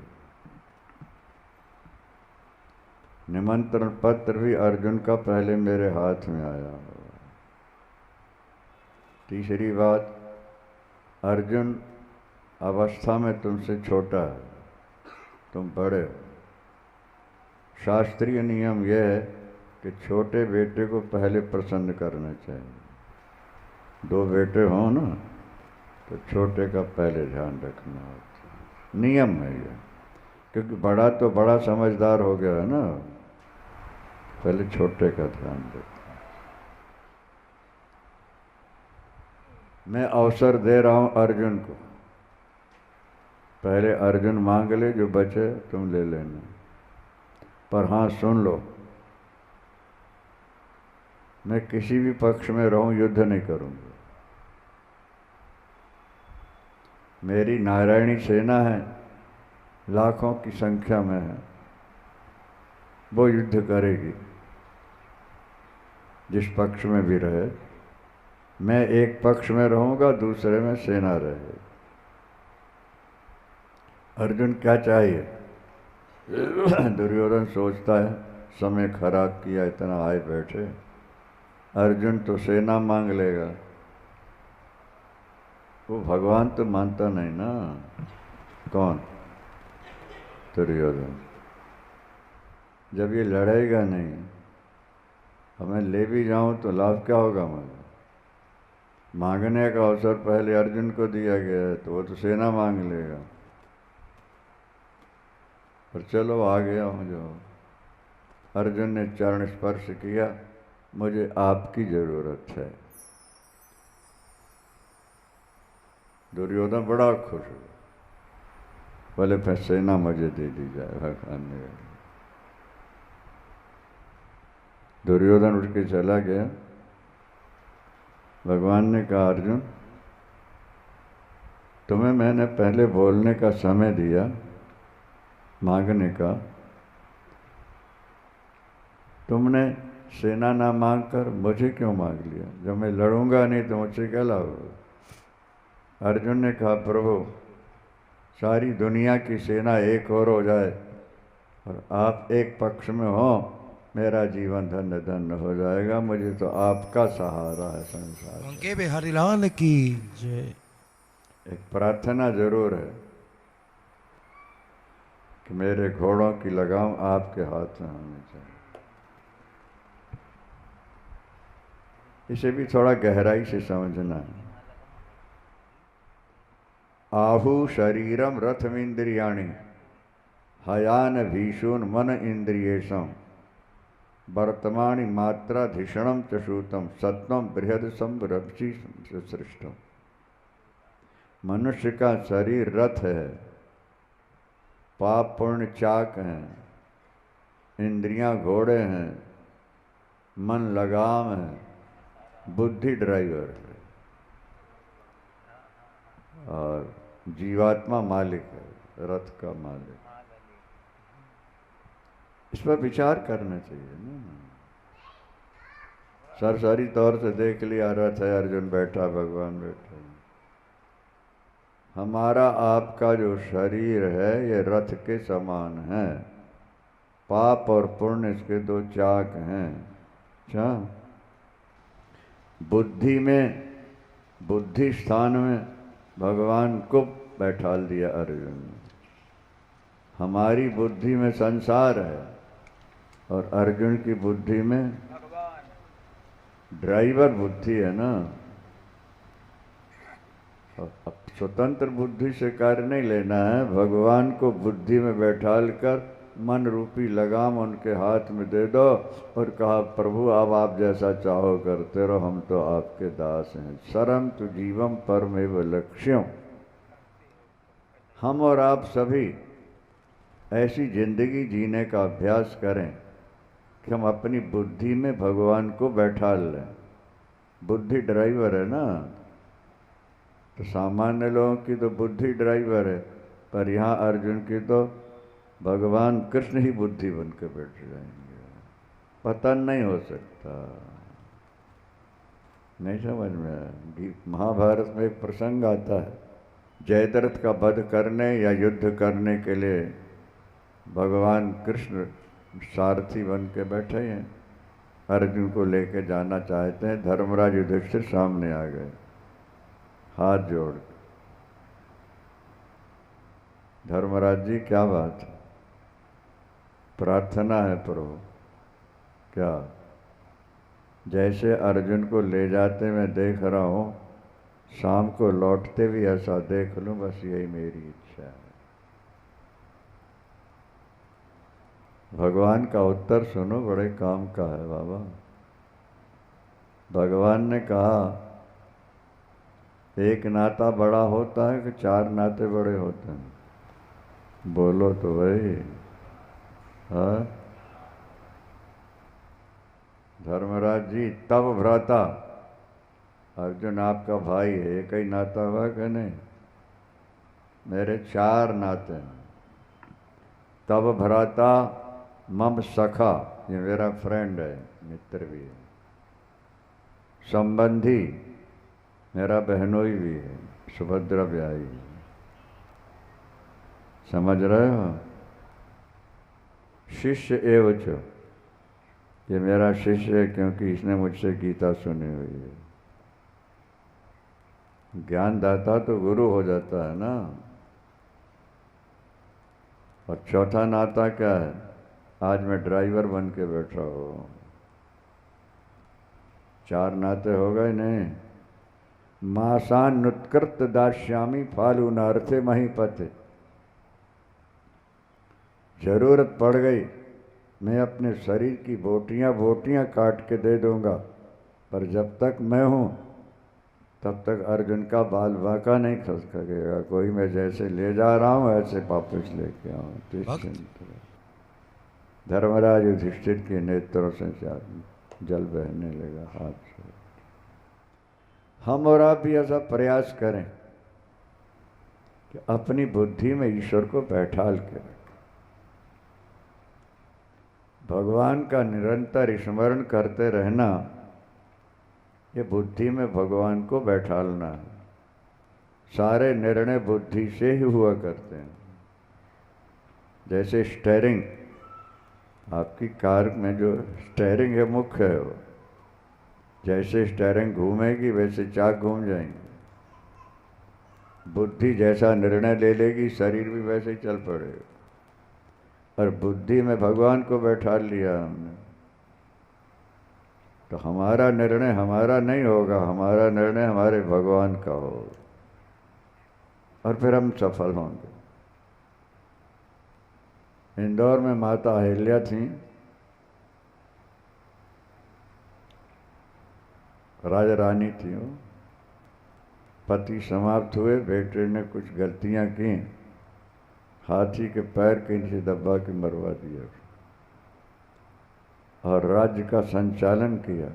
निमंत्रण पत्र भी अर्जुन का पहले मेरे हाथ में आया। तीसरी बात, अर्जुन अवस्था में तुमसे छोटा है, तुम बड़े हो। शास्त्रीय नियम यह है कि छोटे बेटे को पहले प्रसन्न करना चाहिए। 2 बेटे हों ना तो छोटे का पहले ध्यान रखना होता है। नियम है ये, क्योंकि बड़ा तो बड़ा समझदार हो गया है ना, पहले छोटे का ध्यान रखना। मैं अवसर दे रहा हूं अर्जुन को, पहले अर्जुन मांग ले, जो बचे तुम ले लेना। पर हाँ सुन लो, मैं किसी भी पक्ष में रहूं युद्ध नहीं करूंगा। मेरी नारायणी सेना है, लाखों की संख्या में है, वो युद्ध करेगी जिस पक्ष में भी रहे। मैं एक पक्ष में रहूंगा, दूसरे में सेना रहे। अर्जुन क्या चाहिए? दुर्योधन सोचता है समय खराब किया, इतना आए बैठे। अर्जुन तो सेना मांग लेगा, वो भगवान तो मानता नहीं ना। कौन? दुर्योधन। जब ये लड़ेगा नहीं, हमें ले भी जाऊं तो लाभ क्या होगा मुझे? मांगने का अवसर पहले अर्जुन को दिया गया है, तो वो तो सेना मांग लेगा। पर चलो आ गया हूँ जो। अर्जुन ने चरण स्पर्श किया, मुझे आपकी जरूरत है। दुर्योधन बड़ा खुश हुआ, बोले फिर सेना मुझे दे दी जाए। भगवान ने, दुर्योधन उठ के चला गया। भगवान ने कहा, अर्जुन तुम्हें मैंने पहले बोलने का समय दिया, मांगने का, तुमने सेना ना मांग कर मुझे क्यों मांग लिया? जब मैं लड़ूंगा नहीं तो मुझसे क्या लाभ होगा? अर्जुन ने कहा, प्रभु सारी दुनिया की सेना एक और हो जाए और आप एक पक्ष में हो, मेरा जीवन धन्य धन्य हो जाएगा। मुझे तो आपका सहारा है संसार। उनके बिहारी लाल की जय। एक प्रार्थना जरूर है कि मेरे घोड़ों की लगाम आपके हाथ में होनी चाहिए। इसे भी थोड़ा गहराई से समझना है। आहु शरीरम रथमिंद्रियाणि हयान भीषून मन इंद्रियेशम वर्तमानि मात्राधिषणम चशूतम सत्वम बृहद संरक्षी सृष्टम। मनुष्य का शरीर रथ है, पाप पुण्य चाक हैं, इंद्रियां घोड़े हैं, मन लगाम है, बुद्धि ड्राइवर है और जीवात्मा मालिक है, रथ का मालिक। इस पर विचार करना चाहिए ना। सरसरी तौर से देख लिया रथ है, अर्जुन बैठा, भगवान बैठा। हमारा आपका जो शरीर है ये रथ के समान है, पाप और पुण्य इसके दो चाक हैं। अच्छा, बुद्धि में, बुद्धि स्थान में भगवान को बैठाल दिया अर्जुन ने। हमारी बुद्धि में संसार है और अर्जुन की बुद्धि में ड्राइवर बुद्धि है ना। अब स्वतंत्र बुद्धि से कार्य नहीं लेना है, भगवान को बुद्धि में बैठाल कर मन रूपी लगाम उनके हाथ में दे दो और कहा, प्रभु अब आप जैसा चाहो करते रहो, हम तो आपके दास हैं। शरम तु जीवम परमेव लक्ष्यम। हम और आप सभी ऐसी जिंदगी जीने का अभ्यास करें कि हम अपनी बुद्धि में भगवान को बैठा लें। बुद्धि ड्राइवर है ना, तो सामान्य लोगों की तो बुद्धि ड्राइवर है, पर यहाँ अर्जुन की तो भगवान कृष्ण ही बुद्धि बन के बैठ जाएंगे। पतन नहीं हो सकता। नहीं समझ में आया? महाभारत में एक प्रसंग आता है, जयद्रथ का वध करने या युद्ध करने के लिए भगवान कृष्ण सारथी बन के बैठे हैं, अर्जुन को लेके जाना चाहते हैं। धर्मराज युधिष्ठिर सामने आ गए, हाथ जोड़। धर्मराज जी क्या बात है? प्रार्थना है प्रभु। क्या? जैसे अर्जुन को ले जाते मैं देख रहा हूँ, शाम को लौटते भी ऐसा देख लूं, बस यही मेरी इच्छा है। भगवान का उत्तर सुनो, बड़े काम का है बाबा। भगवान ने कहा एक नाता बड़ा होता है कि 4 नाते बड़े होते हैं? बोलो तो भाई। हाँ, धर्मराज जी, तब भ्राता अर्जुन आपका भाई है, एक ही नाता हुआ कि नहीं? मेरे 4 नाते हैं। तब भ्राता मम सखा, ये मेरा फ्रेंड है, मित्र भी है। संबंधी मेरा बहनोई भी है, सुभद्रा ब्याही। समझ रहे हो? शिष्य एवच, ये मेरा शिष्य है क्योंकि इसने मुझसे गीता सुनी हुई है। ज्ञानदाता तो गुरु हो जाता है ना। और चौथा नाता क्या है? आज मैं ड्राइवर बन के बैठा हूँ। 4 नाते हो गए नहीं। मासान नुत्कृत दास्यामी फालूनार्थे महीपते। जरूरत पड़ गई मैं अपने शरीर की बोटियां काट के दे दूंगा, पर जब तक मैं हूं तब तक अर्जुन का बाल बांका नहीं खसकेगा। कोई मैं जैसे ले जा रहा हूं ऐसे वापस लेके आऊं। धर्मराज युधिष्ठिर के नेत्रों से जल बहने लगा हाथ से। हम और आप भी ऐसा प्रयास करें कि अपनी बुद्धि में ईश्वर को बैठाल के रखें। भगवान का निरंतर स्मरण करते रहना, ये बुद्धि में भगवान को बैठालना है। सारे निर्णय बुद्धि से ही हुआ करते हैं। जैसे स्टीयरिंग, आपकी कार में जो स्टीयरिंग है मुख्य है, वो जैसे स्टीयरिंग घूमेगी वैसे चाक घूम जाएंगे। बुद्धि जैसा निर्णय ले लेगी, शरीर भी वैसे ही चल पड़ेगा। और बुद्धि में भगवान को बैठा लिया हमने, तो हमारा निर्णय हमारा नहीं होगा, हमारा निर्णय हमारे भगवान का होगा, और फिर हम सफल होंगे। इंदौर में माता अहिल्या थी, राजा रानी थी वो। पति समाप्त हुए, बेटे ने कुछ गलतियां की, हाथी के पैर के नीचे दबा के मरवा दिया और राज्य का संचालन किया।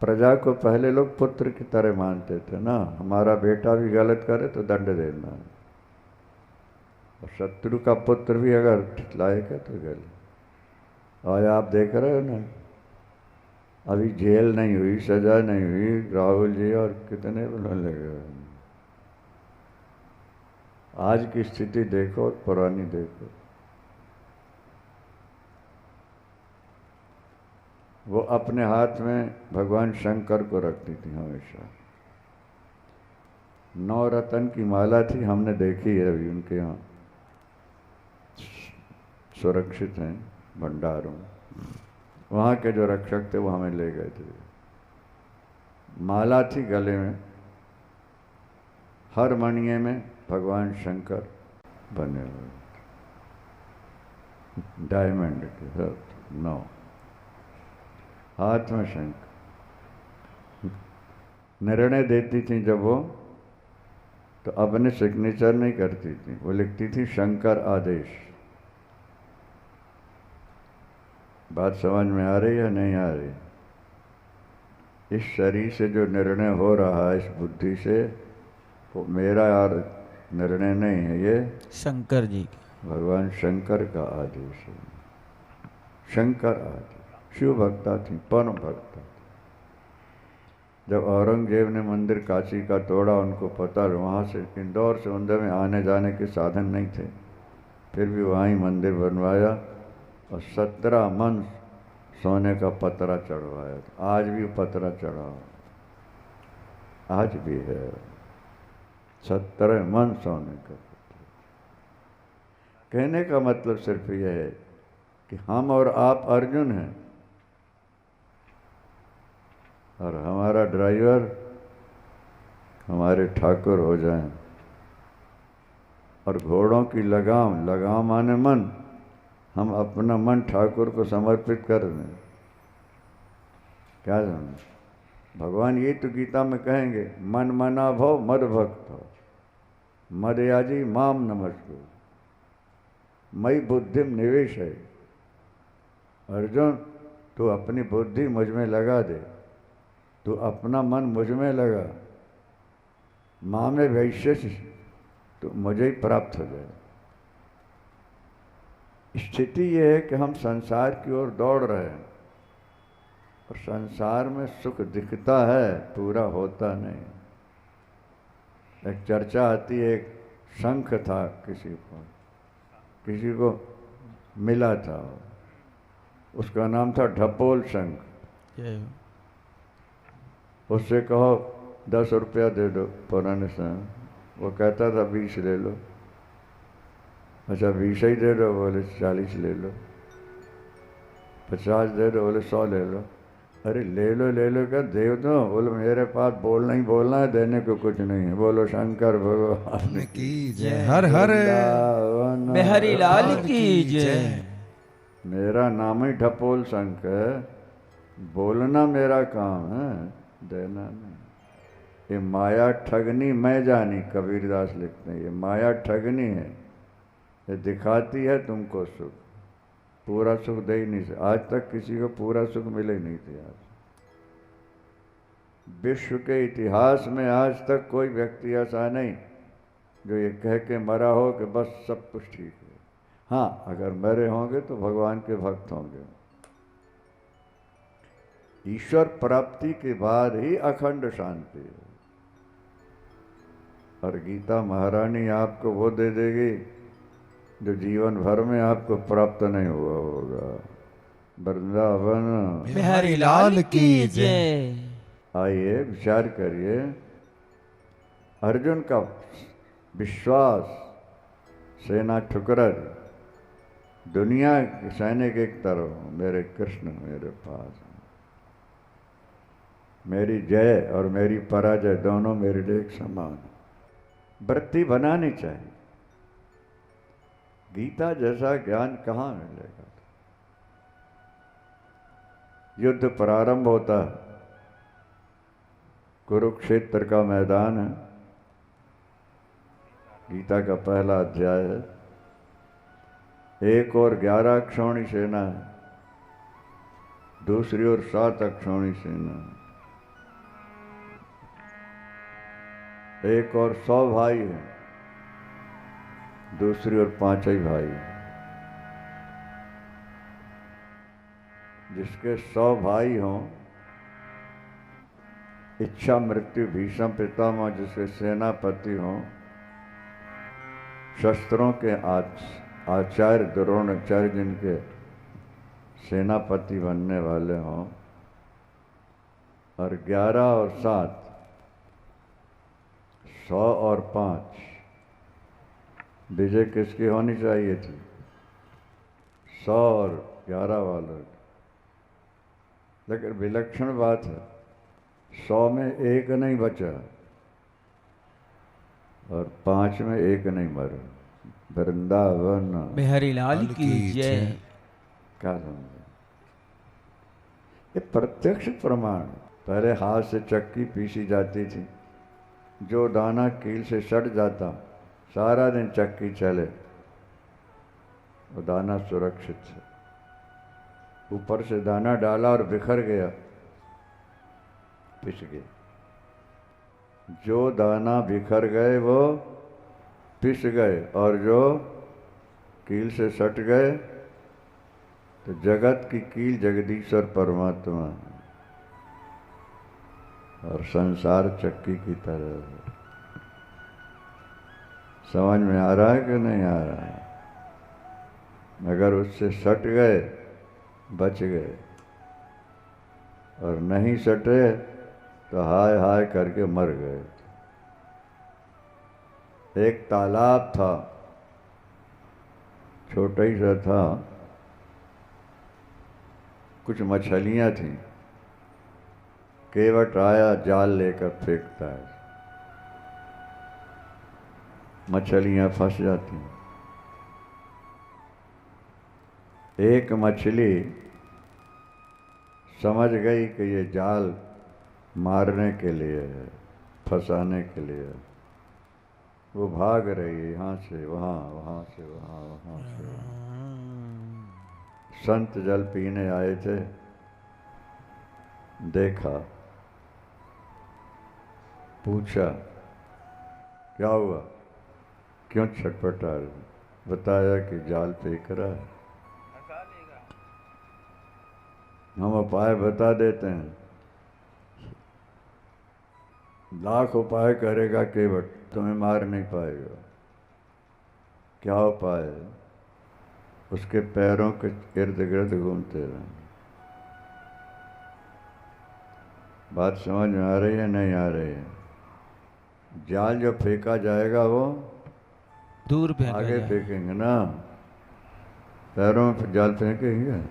प्रजा को पहले लोग पुत्र की तरह मानते थे ना, हमारा बेटा भी गलत करे तो दंड देना है, और शत्रु का पुत्र भी अगर लायक है तो गलत। आज आप देख रहे हो ना, अभी जेल नहीं हुई, सजा नहीं हुई, राहुल जी और कितने बोलने लगे। आज की स्थिति देखो और पुरानी देखो। वो अपने हाथ में भगवान शंकर को रखती थी हमेशा। 9 रत्न की माला थी, हमने देखी है अभी उनके यहाँ, सुरक्षित हैं भंडारों। वहाँ के जो रक्षक थे वो हमें ले गए थे। माला थी गले में, हर मणिये में भगवान शंकर बने हुए, डायमंड के 9, हाथ में शंकर। निर्णय देती थी जब वो, तो अपने सिग्नेचर नहीं करती थी, वो लिखती थी शंकर आदेश। बात समझ में आ रही है नहीं आ रही? इस शरीर से जो निर्णय हो रहा है, इस बुद्धि से, वो मेरा यार निर्णय नहीं है, ये शंकर जी भगवान शंकर का आदेश है। शंकर आदेश। शिव भक्ता थी, परम भक्ता। जब औरंगजेब ने मंदिर काशी का तोड़ा, उनको पता, वहाँ से इंदौर से उंदर में आने जाने के साधन नहीं थे, फिर भी वहाँ ही मंदिर बनवाया और 17 मन सोने का पतरा चढ़वाया। आज भी पतरा चढ़ा, आज भी है 17 मन सोने का पतरा। कहने का मतलब सिर्फ यह है कि हम और आप अर्जुन हैं, और हमारा ड्राइवर हमारे ठाकुर हो जाएं। और घोड़ों की लगाम, लगाम माने मन, हम अपना मन ठाकुर को समर्पित कर दें। क्या जाना, भगवान ये तो गीता में कहेंगे, मन मना भव मद भक्त भव, मद याजी माम नमस्कुरु, मई बुद्धि निवेश है। अर्जुन, तू अपनी बुद्धि मुझ में लगा दे, तू अपना मन मुझ में लगा, माँ में वैश्य तो मुझे ही प्राप्त हो जाए। स्थिति यह है कि हम संसार की ओर दौड़ रहे हैं और संसार में सुख दिखता है, पूरा होता नहीं। एक चर्चा आती है, एक शंख था किसी को मिला था, उसका नाम था ढपोल शंख। उससे कहो 10 रुपया दे दो पुराने समय, वो कहता था 20 ले लो। अच्छा 20 ही दे दो, बोले 40 ले लो। 50 दे दो, बोले 100 ले लो। अरे ले लो क्या दे दो, बोले मेरे पास बोलना ही बोलना है, देने को कुछ नहीं है। बोलो शंकर भगवान की जय। हर हर बिहारी लाल की जय। मेरा नाम ही ढपोल शंख है, बोलना मेरा काम है, देना नहीं। ये माया ठगनी मैं जानी, कबीरदास लिखते हैं, ये माया ठगनी है, ये दिखाती है तुमको सुख, पूरा सुख दे ही नहीं सकती। आज तक किसी को पूरा सुख मिले नहीं थे। आज विश्व के इतिहास में आज तक कोई व्यक्ति ऐसा नहीं जो ये कह के मरा हो कि बस सब कुछ ठीक है। हाँ, अगर मरे होंगे तो भगवान के भक्त होंगे। ईश्वर प्राप्ति के बाद ही अखंड शांति है। और गीता महारानी आपको वो दे देगी जो जीवन भर में आपको प्राप्त नहीं हुआ होगा। वृंदावन बिहारी लाल की जय। आइए विचार करिए, अर्जुन का विश्वास सेना ठुकरा दी, दुनिया के सैनिक एक तरफ, मेरे कृष्ण मेरे पास, मेरी जय और मेरी पराजय दोनों मेरे लिए एक समान। वृत्ति बनानी चाहिए। गीता जैसा ज्ञान कहाँ मिलेगा। युद्ध प्रारंभ होता है, कुरुक्षेत्र का मैदान है, गीता का पहला अध्याय है। एक और 11 अक्षौणी सेना है, दूसरी ओर 7 अक्षौणी सेना है, एक और 100 भाई हैं, दूसरी ओर 5 ही भाई हैं। जिसके 100 भाई हों, इच्छा मृत्यु भीष्म पितामह जिसके सेनापति हों, शस्त्रों के आचार्य द्रोणाचार्य जिनके सेनापति बनने वाले हों, और 11 और 7, 100 और 5, विजय किसकी होनी चाहिए थी? 100 और 11 वालों। लेकिन विलक्षण बात है, 100 में एक नहीं बचा और 5 में एक नहीं मरा। वृंदावन बिहारी लाल की जय। क्या समझे? ये प्रत्यक्ष प्रमाण। पहले हाथ से चक्की पीसी जाती थी, जो दाना कील से सट जाता, सारा दिन चक्की चले, वो दाना सुरक्षित है। ऊपर से दाना डाला और बिखर गया, पिस गए। जो दाना बिखर गए वो पिस गए, और जो कील से सट गए तो जगत की कील जगदीश्वर परमात्मा है, और संसार चक्की की तरह है। समझ में आ रहा है कि नहीं आ रहा है? अगर उससे सट गए बच गए, और नहीं सटे तो हाय हाय करके मर गए। एक तालाब था, छोटा ही सा था, कुछ मछलियां थीं। केवट आया, जाल लेकर फेंकता है, मछलियां फंस जाती हैं। एक मछली समझ गई कि ये जाल मारने के लिए है, फंसाने के लिए है। वो भाग रही है, यहाँ से वहाँ, वहाँ से वहाँ, वहाँ से वहाँ। संत जल पीने आए थे, देखा, पूछा क्या हुआ, क्यों छटपटा रहे? बताया कि जाल फेंक रहा है। हम उपाय बता देते हैं, लाख उपाय करेगा केवट, तुम्हें मार नहीं पाएगा। क्या उपाय है? उसके पैरों के इर्द गिर्द घूमते रहना। बात समझ में आ रही है नहीं आ रही है? जाल जो फेंका जाएगा वो दूर फेंका आगे जाए। फेंकेंगे ना, पैरों में जाल फेंकेंगे।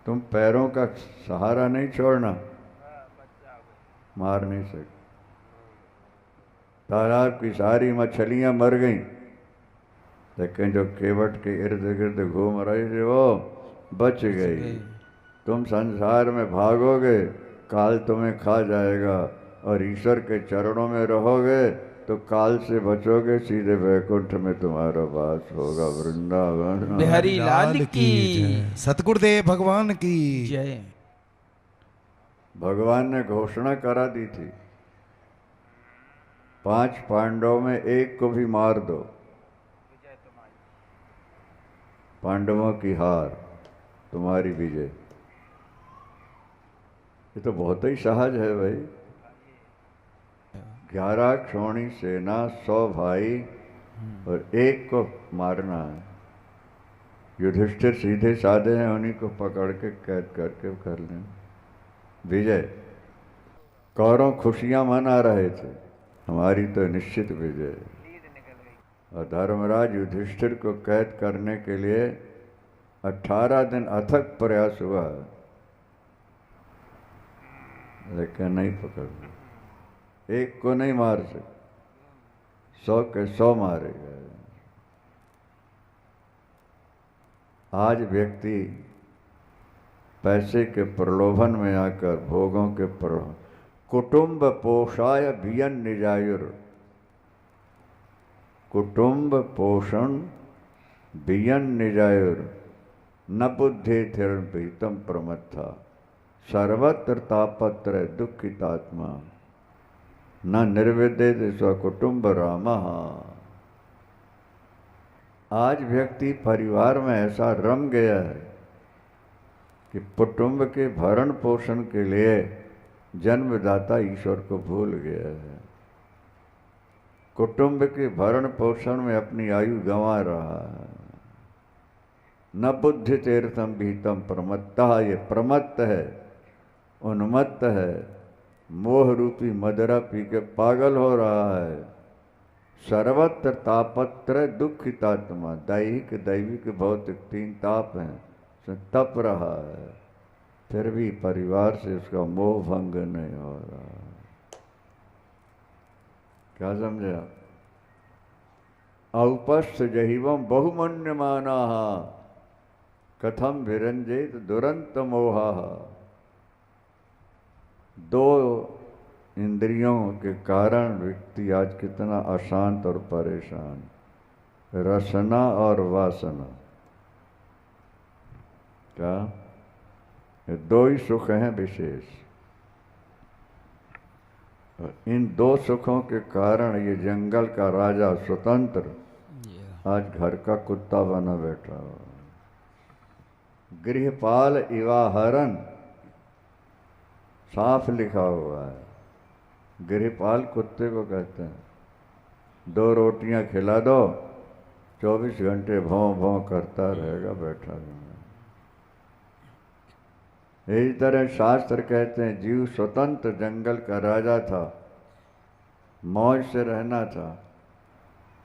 तुम पैरों का सहारा नहीं छोड़ना, मार नहीं सकते। तालाब की सारी मछलियां मर गईं, लेकिन जो केवट के इर्द गिर्द घूम रही थी वो बच गई। तुम संसार में भागोगे, काल तुम्हें खा जाएगा, और ईश्वर के चरणों में रहोगे तो काल से बचोगे, सीधे वैकुंठ में तुम्हारा वास होगा। वृंदावन बिहारी लाल की जय। सतगुरुदेव भगवान की जय। भगवान ने घोषणा करा दी थी, 5 पांडवों में एक को भी मार दो, पांडवों की हार, तुम्हारी विजय। ये तो बहुत ही सहज है भाई। 11 क्षोणी सेना, 100 भाई, और एक को मारना है। युधिष्ठिर सीधे साधे हैं, उन्हीं को पकड़ के कैद करके कर लें विजय। कौरव खुशियां मना रहे थे, हमारी तो निश्चित विजय। और धर्मराज युधिष्ठिर को कैद करने के लिए 18 दिन अथक प्रयास हुआ, लेकिन नहीं पकड़। एक को नहीं मार सके, 100 के 100 मारे गए। आज व्यक्ति पैसे के प्रलोभन में आकर, भोगों के प्रलोभन, कुटुंब पोषाय बियन निजायुर, कुटुंब पोषण बियन निजायुर, न बुद्धि थिर प्रीतम प्रमत्था, सर्वत्र तापत्र दुखितात्मा, न निर्विद्येत स्वकुटुंब रामः। आज व्यक्ति परिवार में ऐसा रम गया है कि कुटुंब के भरण पोषण के लिए जन्मदाता ईश्वर को भूल गया है। कुटुंब के भरण पोषण में अपनी आयु गंवा रहा है। न बुद्धि तीर्थम भीतम प्रमत्ता, ये प्रमत्त है, उन्मत्त है, मोह रूपी मदरा पी के पागल हो रहा है। सर्वत्र तापत्र दुखितात्मा, दैहिक दैविक भौतिक 3 ताप हैं, उसमें तप रहा है, फिर भी परिवार से उसका मोह भंग नहीं हो रहा। क्या समझे आप? औपस्थ जहिवम बहुमन्यमाना कथम विरंजित दुरंत मोहा। 2 इंद्रियों के कारण व्यक्ति आज कितना अशांत और परेशान, रसना और वासना। क्या? ये 2 ही सुख हैं विशेष, और इन 2 सुखों के कारण ये जंगल का राजा स्वतंत्र आज घर का कुत्ता बना बैठा हो। गृहपाल इवाहरन साफ लिखा हुआ है। गृहपाल कुत्ते को कहते हैं। 2 रोटियां खिला दो, 24 घंटे भौं भौं करता रहेगा बैठा रहेगा। इसी तरह शास्त्र कहते हैं जीव स्वतंत्र जंगल का राजा था, मौज से रहना था,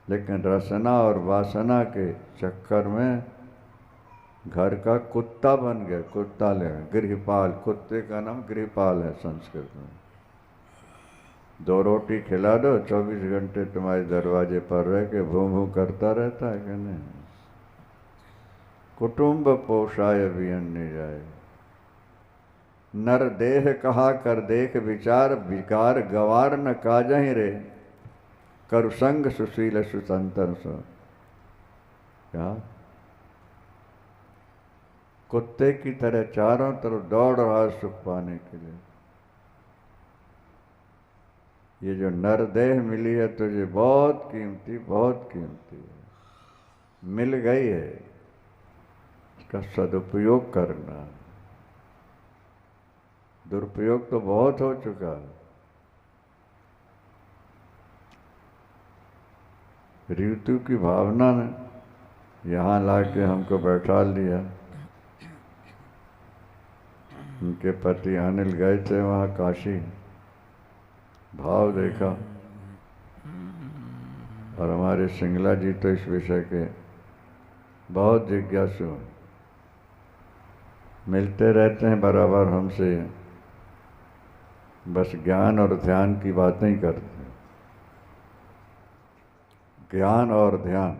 लेकिन रसना और वासना के चक्कर में घर का कुत्ता बन गया। कुत्ता ले गृहपाल, कुत्ते का नाम गृहपाल है संस्कृत में। 2 रोटी खिला दो, 24 घंटे तुम्हारे दरवाजे पर रह के भूं भूं करता रहता है कि नहीं? कुटुंब पोषाय वियन्य जाए, नर देह कहा कर देख विचार, विकार गवार न काजहि रे, करु संग सुशील सुसंतन सो। क्या कुत्ते की तरह चारों तरफ दौड़ रहा है सुख पाने के लिए। ये जो नर देह मिली है तुझे बहुत कीमती है, मिल गई है, इसका सदुपयोग करना। दुरुपयोग तो बहुत हो चुका है। ऋतु की भावना ने यहाँ लाके हमको बैठा लिया। उनके पति अनिल गए थे वहाँ काशी, भाव देखा, और हमारे सिंगला जी तो इस विषय के बहुत जिज्ञासु हैं, मिलते रहते हैं बराबर हमसे, बस ज्ञान और ध्यान की बातें ही करते हैं। ज्ञान और ध्यान,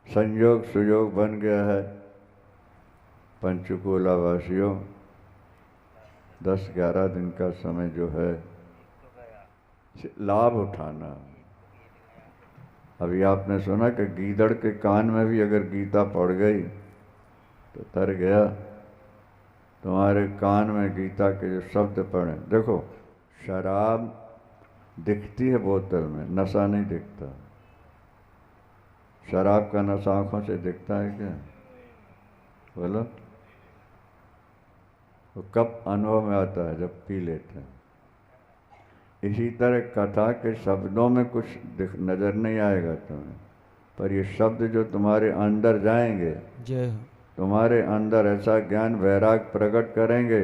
संयोग सुयोग बन गया है पंचकूला वासियों। 10-11 दिन का समय जो है लाभ उठाना। अभी आपने सुना कि गीदड़ के कान में भी अगर गीता पड़ गई तो तर गया। तुम्हारे कान में गीता के जो शब्द पड़े, देखो शराब दिखती है बोतल में, नशा नहीं दिखता। शराब का नशा आंखों से दिखता है क्या? बोलो। तो कब अनुभव में आता है? जब पी लेते हैं। इसी तरह कथा के शब्दों में कुछ नजर नहीं आएगा तुम्हें, पर ये शब्द जो तुम्हारे अंदर जाएंगे, तुम्हारे अंदर ऐसा ज्ञान वैराग प्रकट करेंगे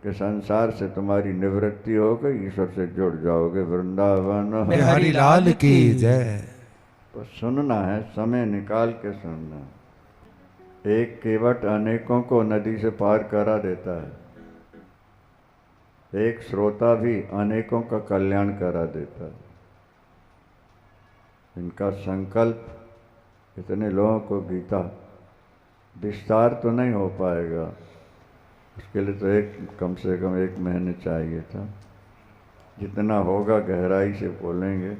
कि संसार से तुम्हारी निवृत्ति होगी, ईश्वर से जुड़ जाओगे। वृंदावन बिहारी लाल की जय। तो सुनना है, समय निकाल के सुनना। एक केवट अनेकों को नदी से पार करा देता है, एक श्रोता भी अनेकों का कल्याण करा देता है। इनका संकल्प इतने लोगों को गीता विस्तार तो नहीं हो पाएगा, उसके लिए तो कम से कम 1 महीने चाहिए था। जितना होगा गहराई से बोलेंगे,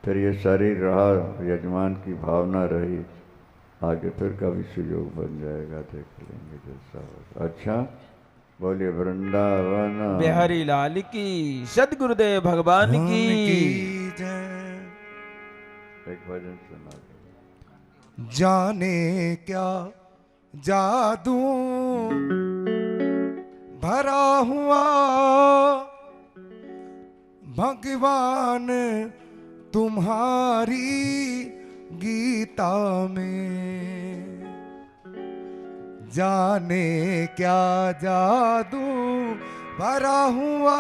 फिर ये शरीर रहा, यजमान की भावना रही, आगे फिर कभी सुयोग बन जाएगा, देख लेंगे जैसा होगा। अच्छा, बोलिए वृंदावन बिहारी लाल की, सदगुरुदेव भगवान की जय। एक भजन सुना दो। जाने क्या जादू भरा हुआ भगवान तुम्हारी गीता में, जाने क्या जादू भरा हुआ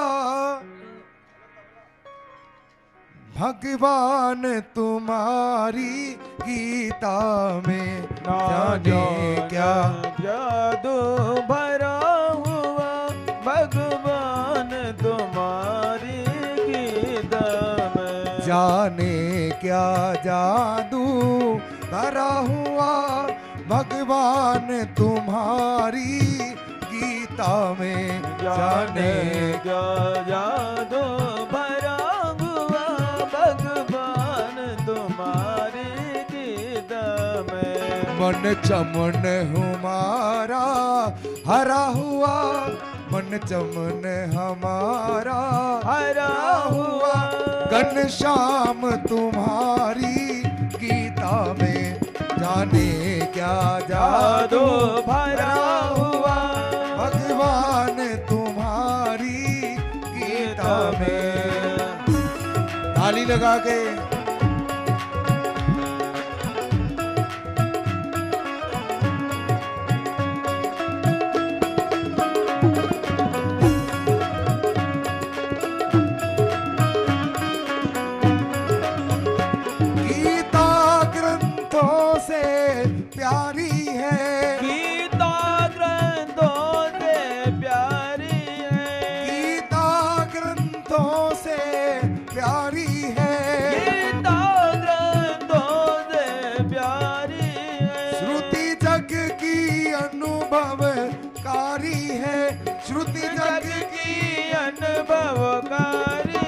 भगवान तुम्हारी गीता में, जाने क्या जादू भरा हुआ भगवान तुम्हारी गीता में, जाने क्या जादू भरा हुआ भगवान तुम्हारी गीता में, जाने क्या जादू भरा हुआ भगवान तुम्हारी गीता में, मन चमन हमारा हरा हुआ, मन चमन हमारा हरा हुआ घनश्याम तुम्हारी गीता में, जाने क्या जादू भरा हुआ भगवान तुम्हारी गीता में। ताली लगा के अनुभवकारी है, श्रुति जग की अनुभवकारी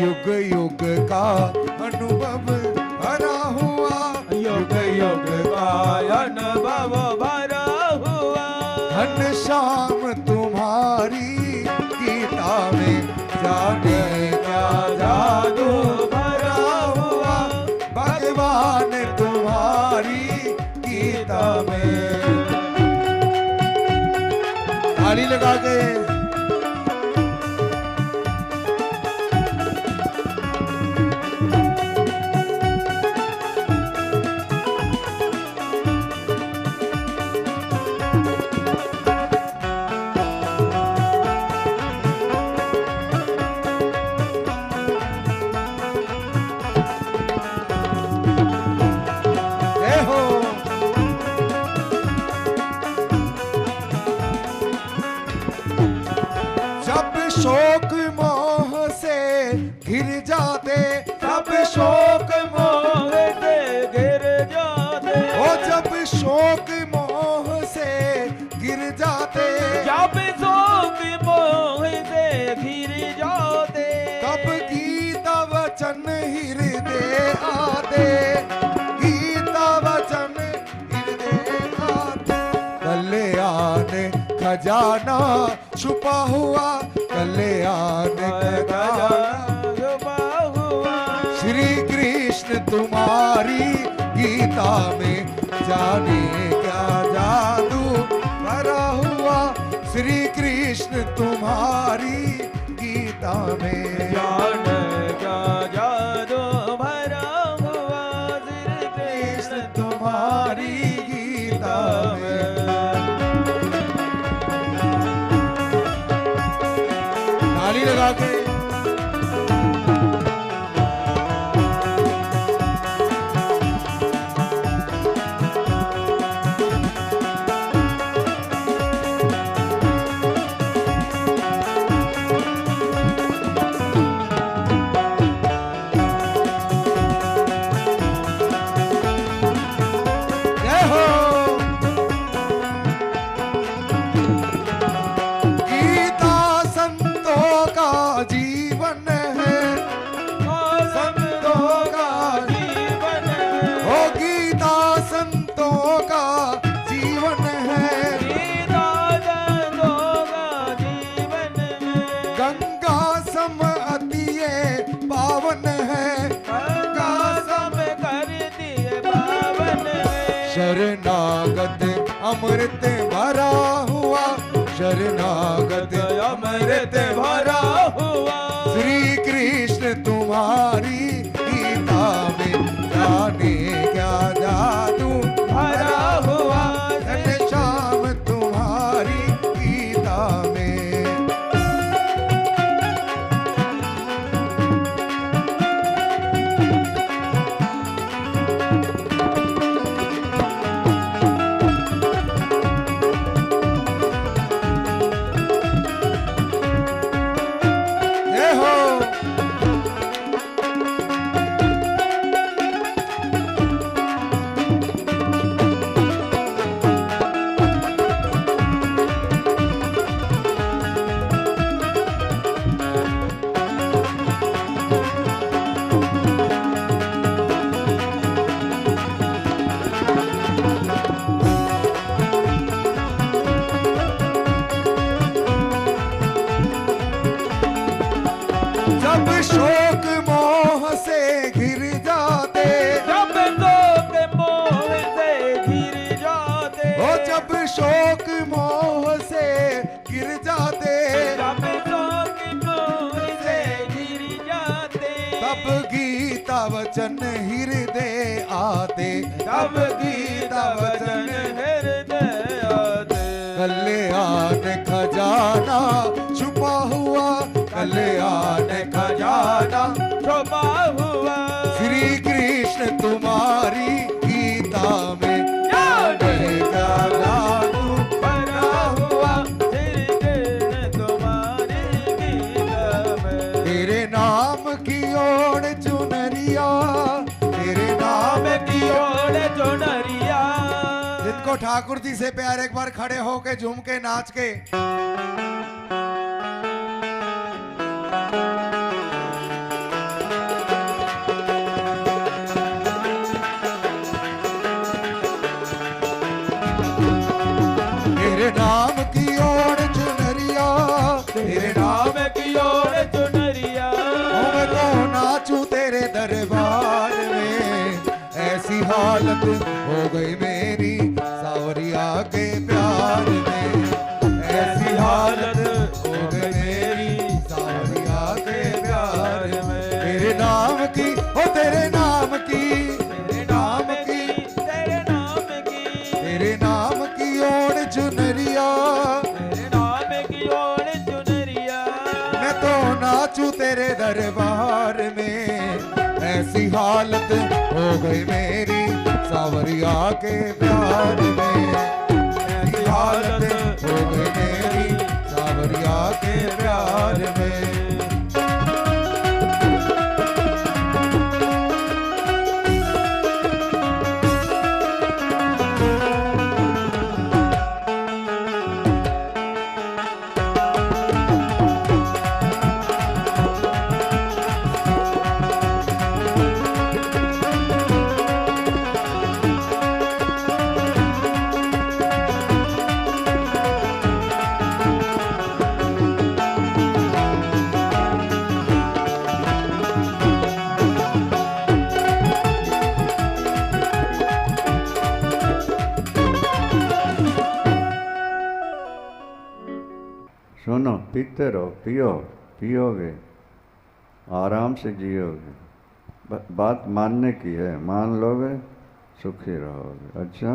युग युग का अनुभव भरा हुआ, युग युग का अनुभव भरा हुआ। घनश्याम तुम्हारी गीता में जाने क्या जादू भरा हुआ, भगवान तुम्हारी गीता में। ताली लगा के शोक मोह से घिर जाते, सब शोक मोह से गिर जाते, ओ जब शोक मोह से गिर जाते, जब शोक मोह से गिर जाते, तब गीता वचन हृदय आते, गीता वचन हृदय आते। कल्याण खजाना छुपा हुआ, कल्याण खजाना छुपा हुआ। श्री कृष्ण तुम्हारी गीता में जाने क्या जादू भरा हुआ, श्री कृष्ण तुम्हारी गीता में जाने क्या जादू भरा हुआ, श्री कृष्ण तुम्हारी गीता में। ताली लगा के जीवन है, संतों का जीवन है, ओ गीता संतों का जीवन है, गीता संतों का जीवन है, गंगा सम अतिये पावन है, गंगा सम कर दिए पावन है, शरणागत अमृत भरा हुआ, शरणागत अमृत भरा हुआ। श्री कृष्ण तुम्हारी गीता में जाने क्या जादू भरा हुआ, घनश्याम तुम्हारी गीता में। जब शोक मोह से घिर जाते, जब शोक मोह से गिर जाते, ओ जब शोक मोह से गिर जाते, जब शोक मोह से गिर जाते, तब गीता वचन हृदय आते, तब गीता वचन हृदय आते। कल्याण खजाना छुपा हुआ, कल्याण खजाना छुपा हुआ, श्री कृष्ण तुम्हारी गीता में जाने क्या जादू भरा हुआ, श्री कृष्ण तुम्हारी गीता में। तेरे नाम की ओर चुनरिया, तेरे नाम नाम की ओर चुनरिया, जिनको उठा ठाकुर जी से प्यार एक बार खड़े होके झूम के नाच के तेरे नाम की ओर चुनरिया, तेरे नाम की ओर चुनरिया मैं तो नाचूं तेरे दरबार में। ऐसी हालत हो गई मेरी सावरिया के प्यार में, ऐसी हालत हो गई मेरी सावरिया के प्यार में। तेरे नाम की ओ तेरे नाम की, तेरे नाम की, तेरे नाम की, तेरे नाम की ओर चुनरिया, तेरे नाम की ओर चुनरिया मैं तो नाचूं तेरे दरबार में। ऐसी हालत हो गई मेरी सावरिया के प्यार में, ऐसी हालत हो गई मेरी सावरिया के प्यार में। सुनो, पीते रहो, पियो, पियोगे आराम से जियोगे। बात मानने की है, मान लोगे सुखी रहोगे। अच्छा,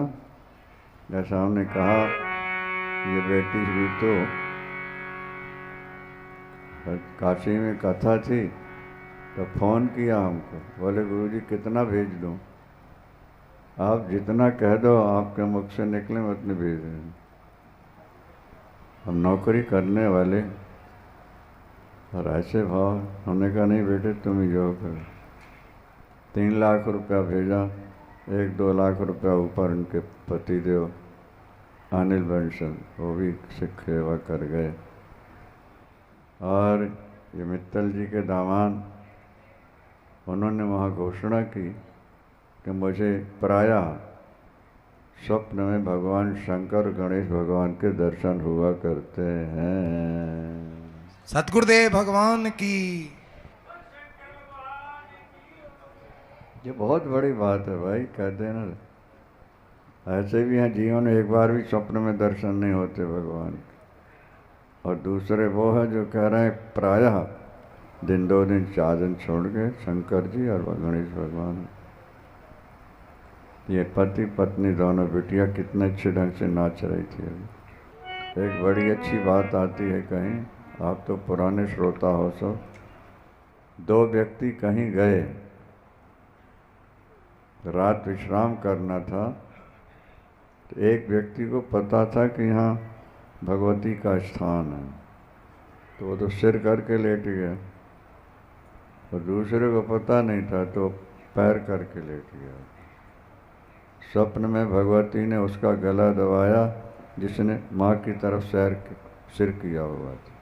जैसा हमने कहा ये बेटी भी तो काशी में कथा थी तो फोन किया हमको, बोले गुरुजी कितना भेज दूं? आप जितना कह दो आपके मुख से निकले मैं उतने भेज दें। हम नौकरी करने वाले और ऐसे भाव, हमने कहा नहीं बेटे तुम ही जो करो। 3 लाख रुपया भेजा, 1-2 लाख रुपया ऊपर उनके पति देव अनिल बंसल वो भी सिख सेवा कर गए। और ये मित्तल जी के दामाद, उन्होंने वहाँ घोषणा की कि मुझे प्रायः स्वप्न में भगवान शंकर गणेश भगवान के दर्शन हुआ करते हैं। सतगुरुदेव भगवान की। ये बहुत बड़ी बात है भाई, कहते हैं ना ऐसे भी हैं जीवन में एक बार भी स्वप्न में दर्शन नहीं होते भगवान के। और दूसरे वो है जो कह रहे हैं प्रायः दिन 2 दिन 4 दिन छोड़ के शंकर जी और गणेश भगवान। ये पति पत्नी दोनों बिटिया कितने अच्छे ढंग से नाच रही थी। अभी एक बड़ी अच्छी बात आती है कहीं, आप तो पुराने श्रोता हो सो। 2 व्यक्ति कहीं गए, रात विश्राम करना था, तो एक व्यक्ति को पता था कि यहाँ भगवती का स्थान है, तो वो तो सिर करके लेट गया। और दूसरे को पता नहीं था तो पैर करके लेट गया। स्वप्न में भगवती ने उसका गला दबाया जिसने माँ की तरफ सिर किया हुआ था।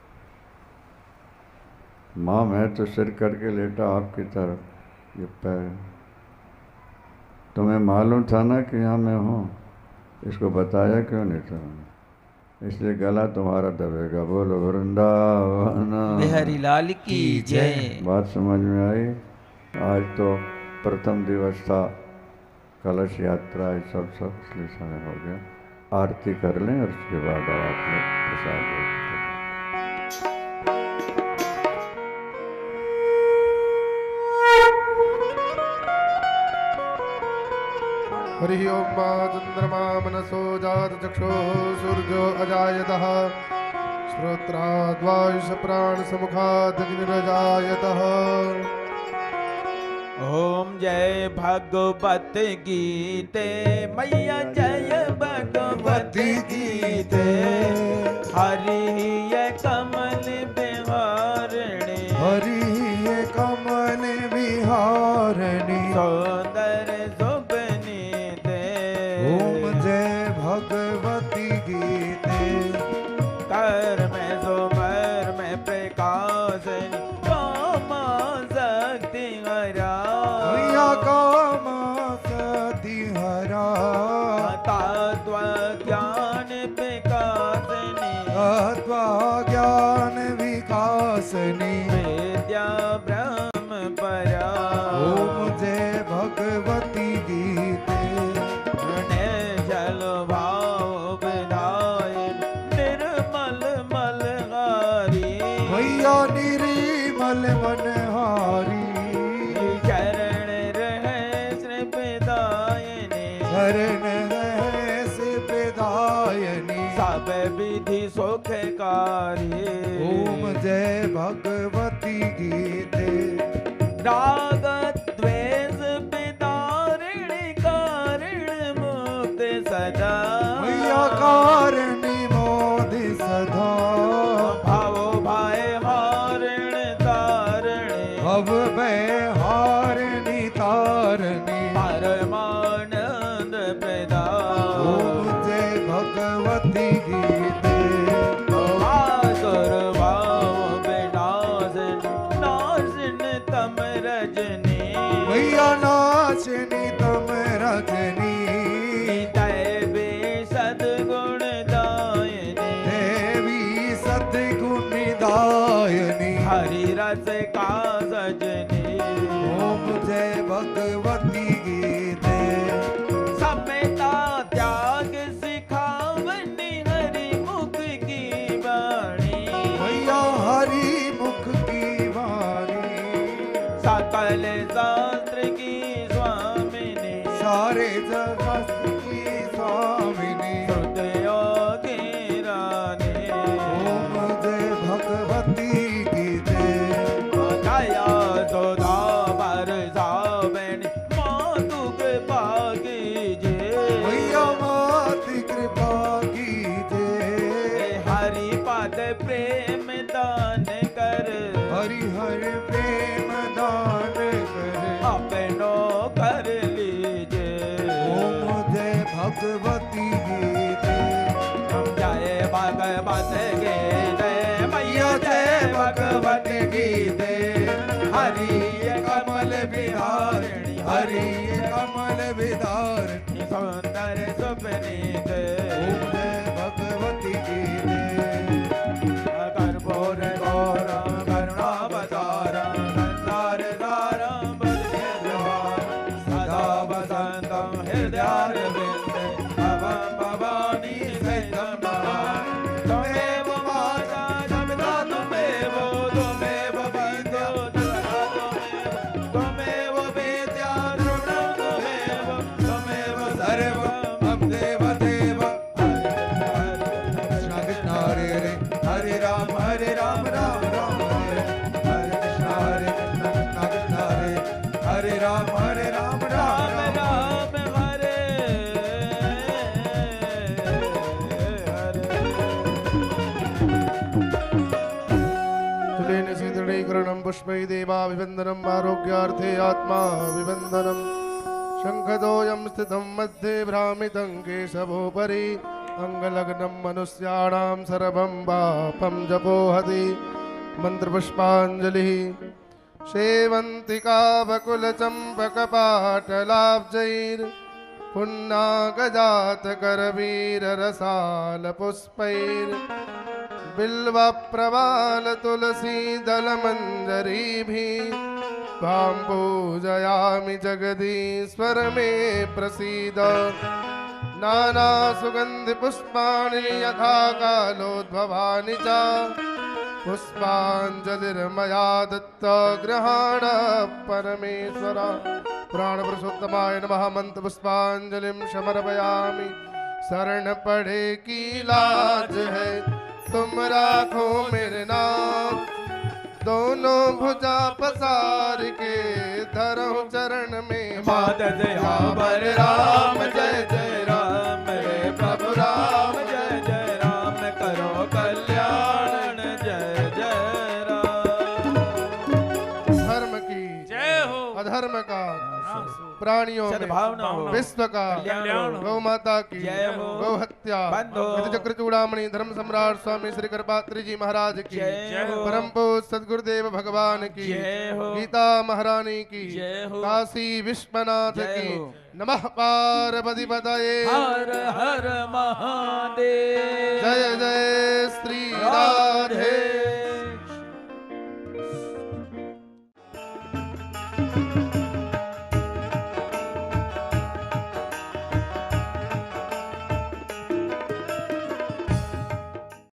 माँ मैं तो सिर करके लेटा आपकी तरफ, ये पैर। तुम्हें मालूम था ना कि यहाँ मैं हूँ, इसको बताया क्यों नहीं था? इसलिए गला तुम्हारा दबेगा। बोलो वृंदावन बिहारी लाल की जय। बात समझ में आई? आज तो प्रथम दिवस था, कलश यात्रा है, सब इसलिए समय हो गया। आरती कर लें और उसके बाद आप लोग प्रसाद लें। हरि ओम मा चंद्रमा मनसो जात चक्षो सूर्यो अजायतः श्रोत्राद्वायुष प्राण समुखादग्निरजायतः। ओम जय भगवत गीते मैया जय भगवत गीते। हरि ये कमल बिहारणी, हरि ये कमल बिहारणी, सौंदर्य शोभनी दे। ओम जय भगवत भगवती गीते कर में सुमर में प्रकाश काम शक्ति हरा भैया काम सती हरा तत्व ज्ञान विकासनी तत्व ज्ञान विकासनी विद्या ब्रह्म परा ओम जय भगवती गीते जल भाव विधायक निर्मल मलहारी भैया निर्मल मनहारी चरण रहे श्री विदायनी शरण है सिदायनी सब विधि सुखकारी ओम जय भगवती गीते राग द्वेष विदारिणी कारण मुक्त सदा भैया कारिणी मोदि सदा भावो भाई हारिण तारिणी अब मैं हारिणी तारिणी परमानंद प्रदा ओम जय भगवती गीते आसुर भाव विनाशन नाशन तम रजनी भैया नाचनी तम रजनी दैवी सद्गुण दायनी देवी सद्गुण दायनी हरि रस का सजनी ओम जय भगवती गीते समेता त्याग सिखावनी हरि मुख की वाणी भैया हरि मुख की वाणी सकल शास्त्र की स्वामिनी सारे जगत की स्वामिनी श्रुतियों की रानी ओम जय भगवती गीते दया सुधा बरसावनी मातु कृपा कीजिए भैया माति कृपा कीजिए हरि पद प्रेम दान कर हरि हरि प्रेम दान कर अपनो कर लीजिए ओम जय भगवती गीते हम जय भगवत गीते मैया जय भगवत गीते हरि कमल विहारिणी हरि कमल विदारिणी सुंदर सुपनीत ओम जय भगवती गीते कर्पूर गौरम करुणावतारम संसार सारम सदा वसंतम हृदयारविंदे भवं भवानी सहितं त्वमेव माता जगता त्वमेव बन्धो जगता त्वमेव वेद्या ध्रुवं त्वमेव सर्वं हम देव देव हरे कृष्ण हरे हरे हरे राम राम राम हरे हरे कृष्ण कृष्ण हरे हरे राम राम राम राम राम हरे तुलेन सीदृढीकरणं पुष्पै देवाभिवन्दनम् आरोग्यार्थे आत्मा विवन्दनम् शङ्खदोऽयं स्थितं मध्ये भ्रामितं केशवोपरि अङ्गलग्नं मनुष्याणां सर्वं पापं जपोहति मन्त्रपुष्पाञ्जलिः पुन्नागजातकरवीररसालपुष्पैर् बिल्वप्रवालतुलसीदलमञ्जरीभिः त्वां पूजयामि जगदीश्वर मे प्रसीद नानासुगन्धिपुष्पाणि यथा कालोद्भवानि च पुष्पाञ्जलिर्मया दत्त गृहाण परमेश्वर पुराणपुरुषोत्तमाय नमः मन्त्रपुष्पाञ्जलिं समर्पयामि शरण पड़े की लाज है तुम राखो मेरे नाम दोनों भुजा पसार के धरो चरण में मात दयावर राम जय जय राम रे प्रभु राम जय जय राम करो कल्याण जय जय राम धर्म की जय हो अधर्म का प्राणियों में सद्भावना हो, विश्व का कल्याण हो। गौ माता की जय हो। गौ हत्या बंद हो। चक्र चूड़ामणि धर्म सम्राट स्वामी श्री कृपात्री जी महाराज की जय हो। परम पूज्य सदगुरुदेव भगवान की जय हो। गीता महारानी की जय हो। काशी विश्वनाथ जय की हो। नमः पार्वती पतये हर हर महादेव। जय जय श्री राधे। राधे।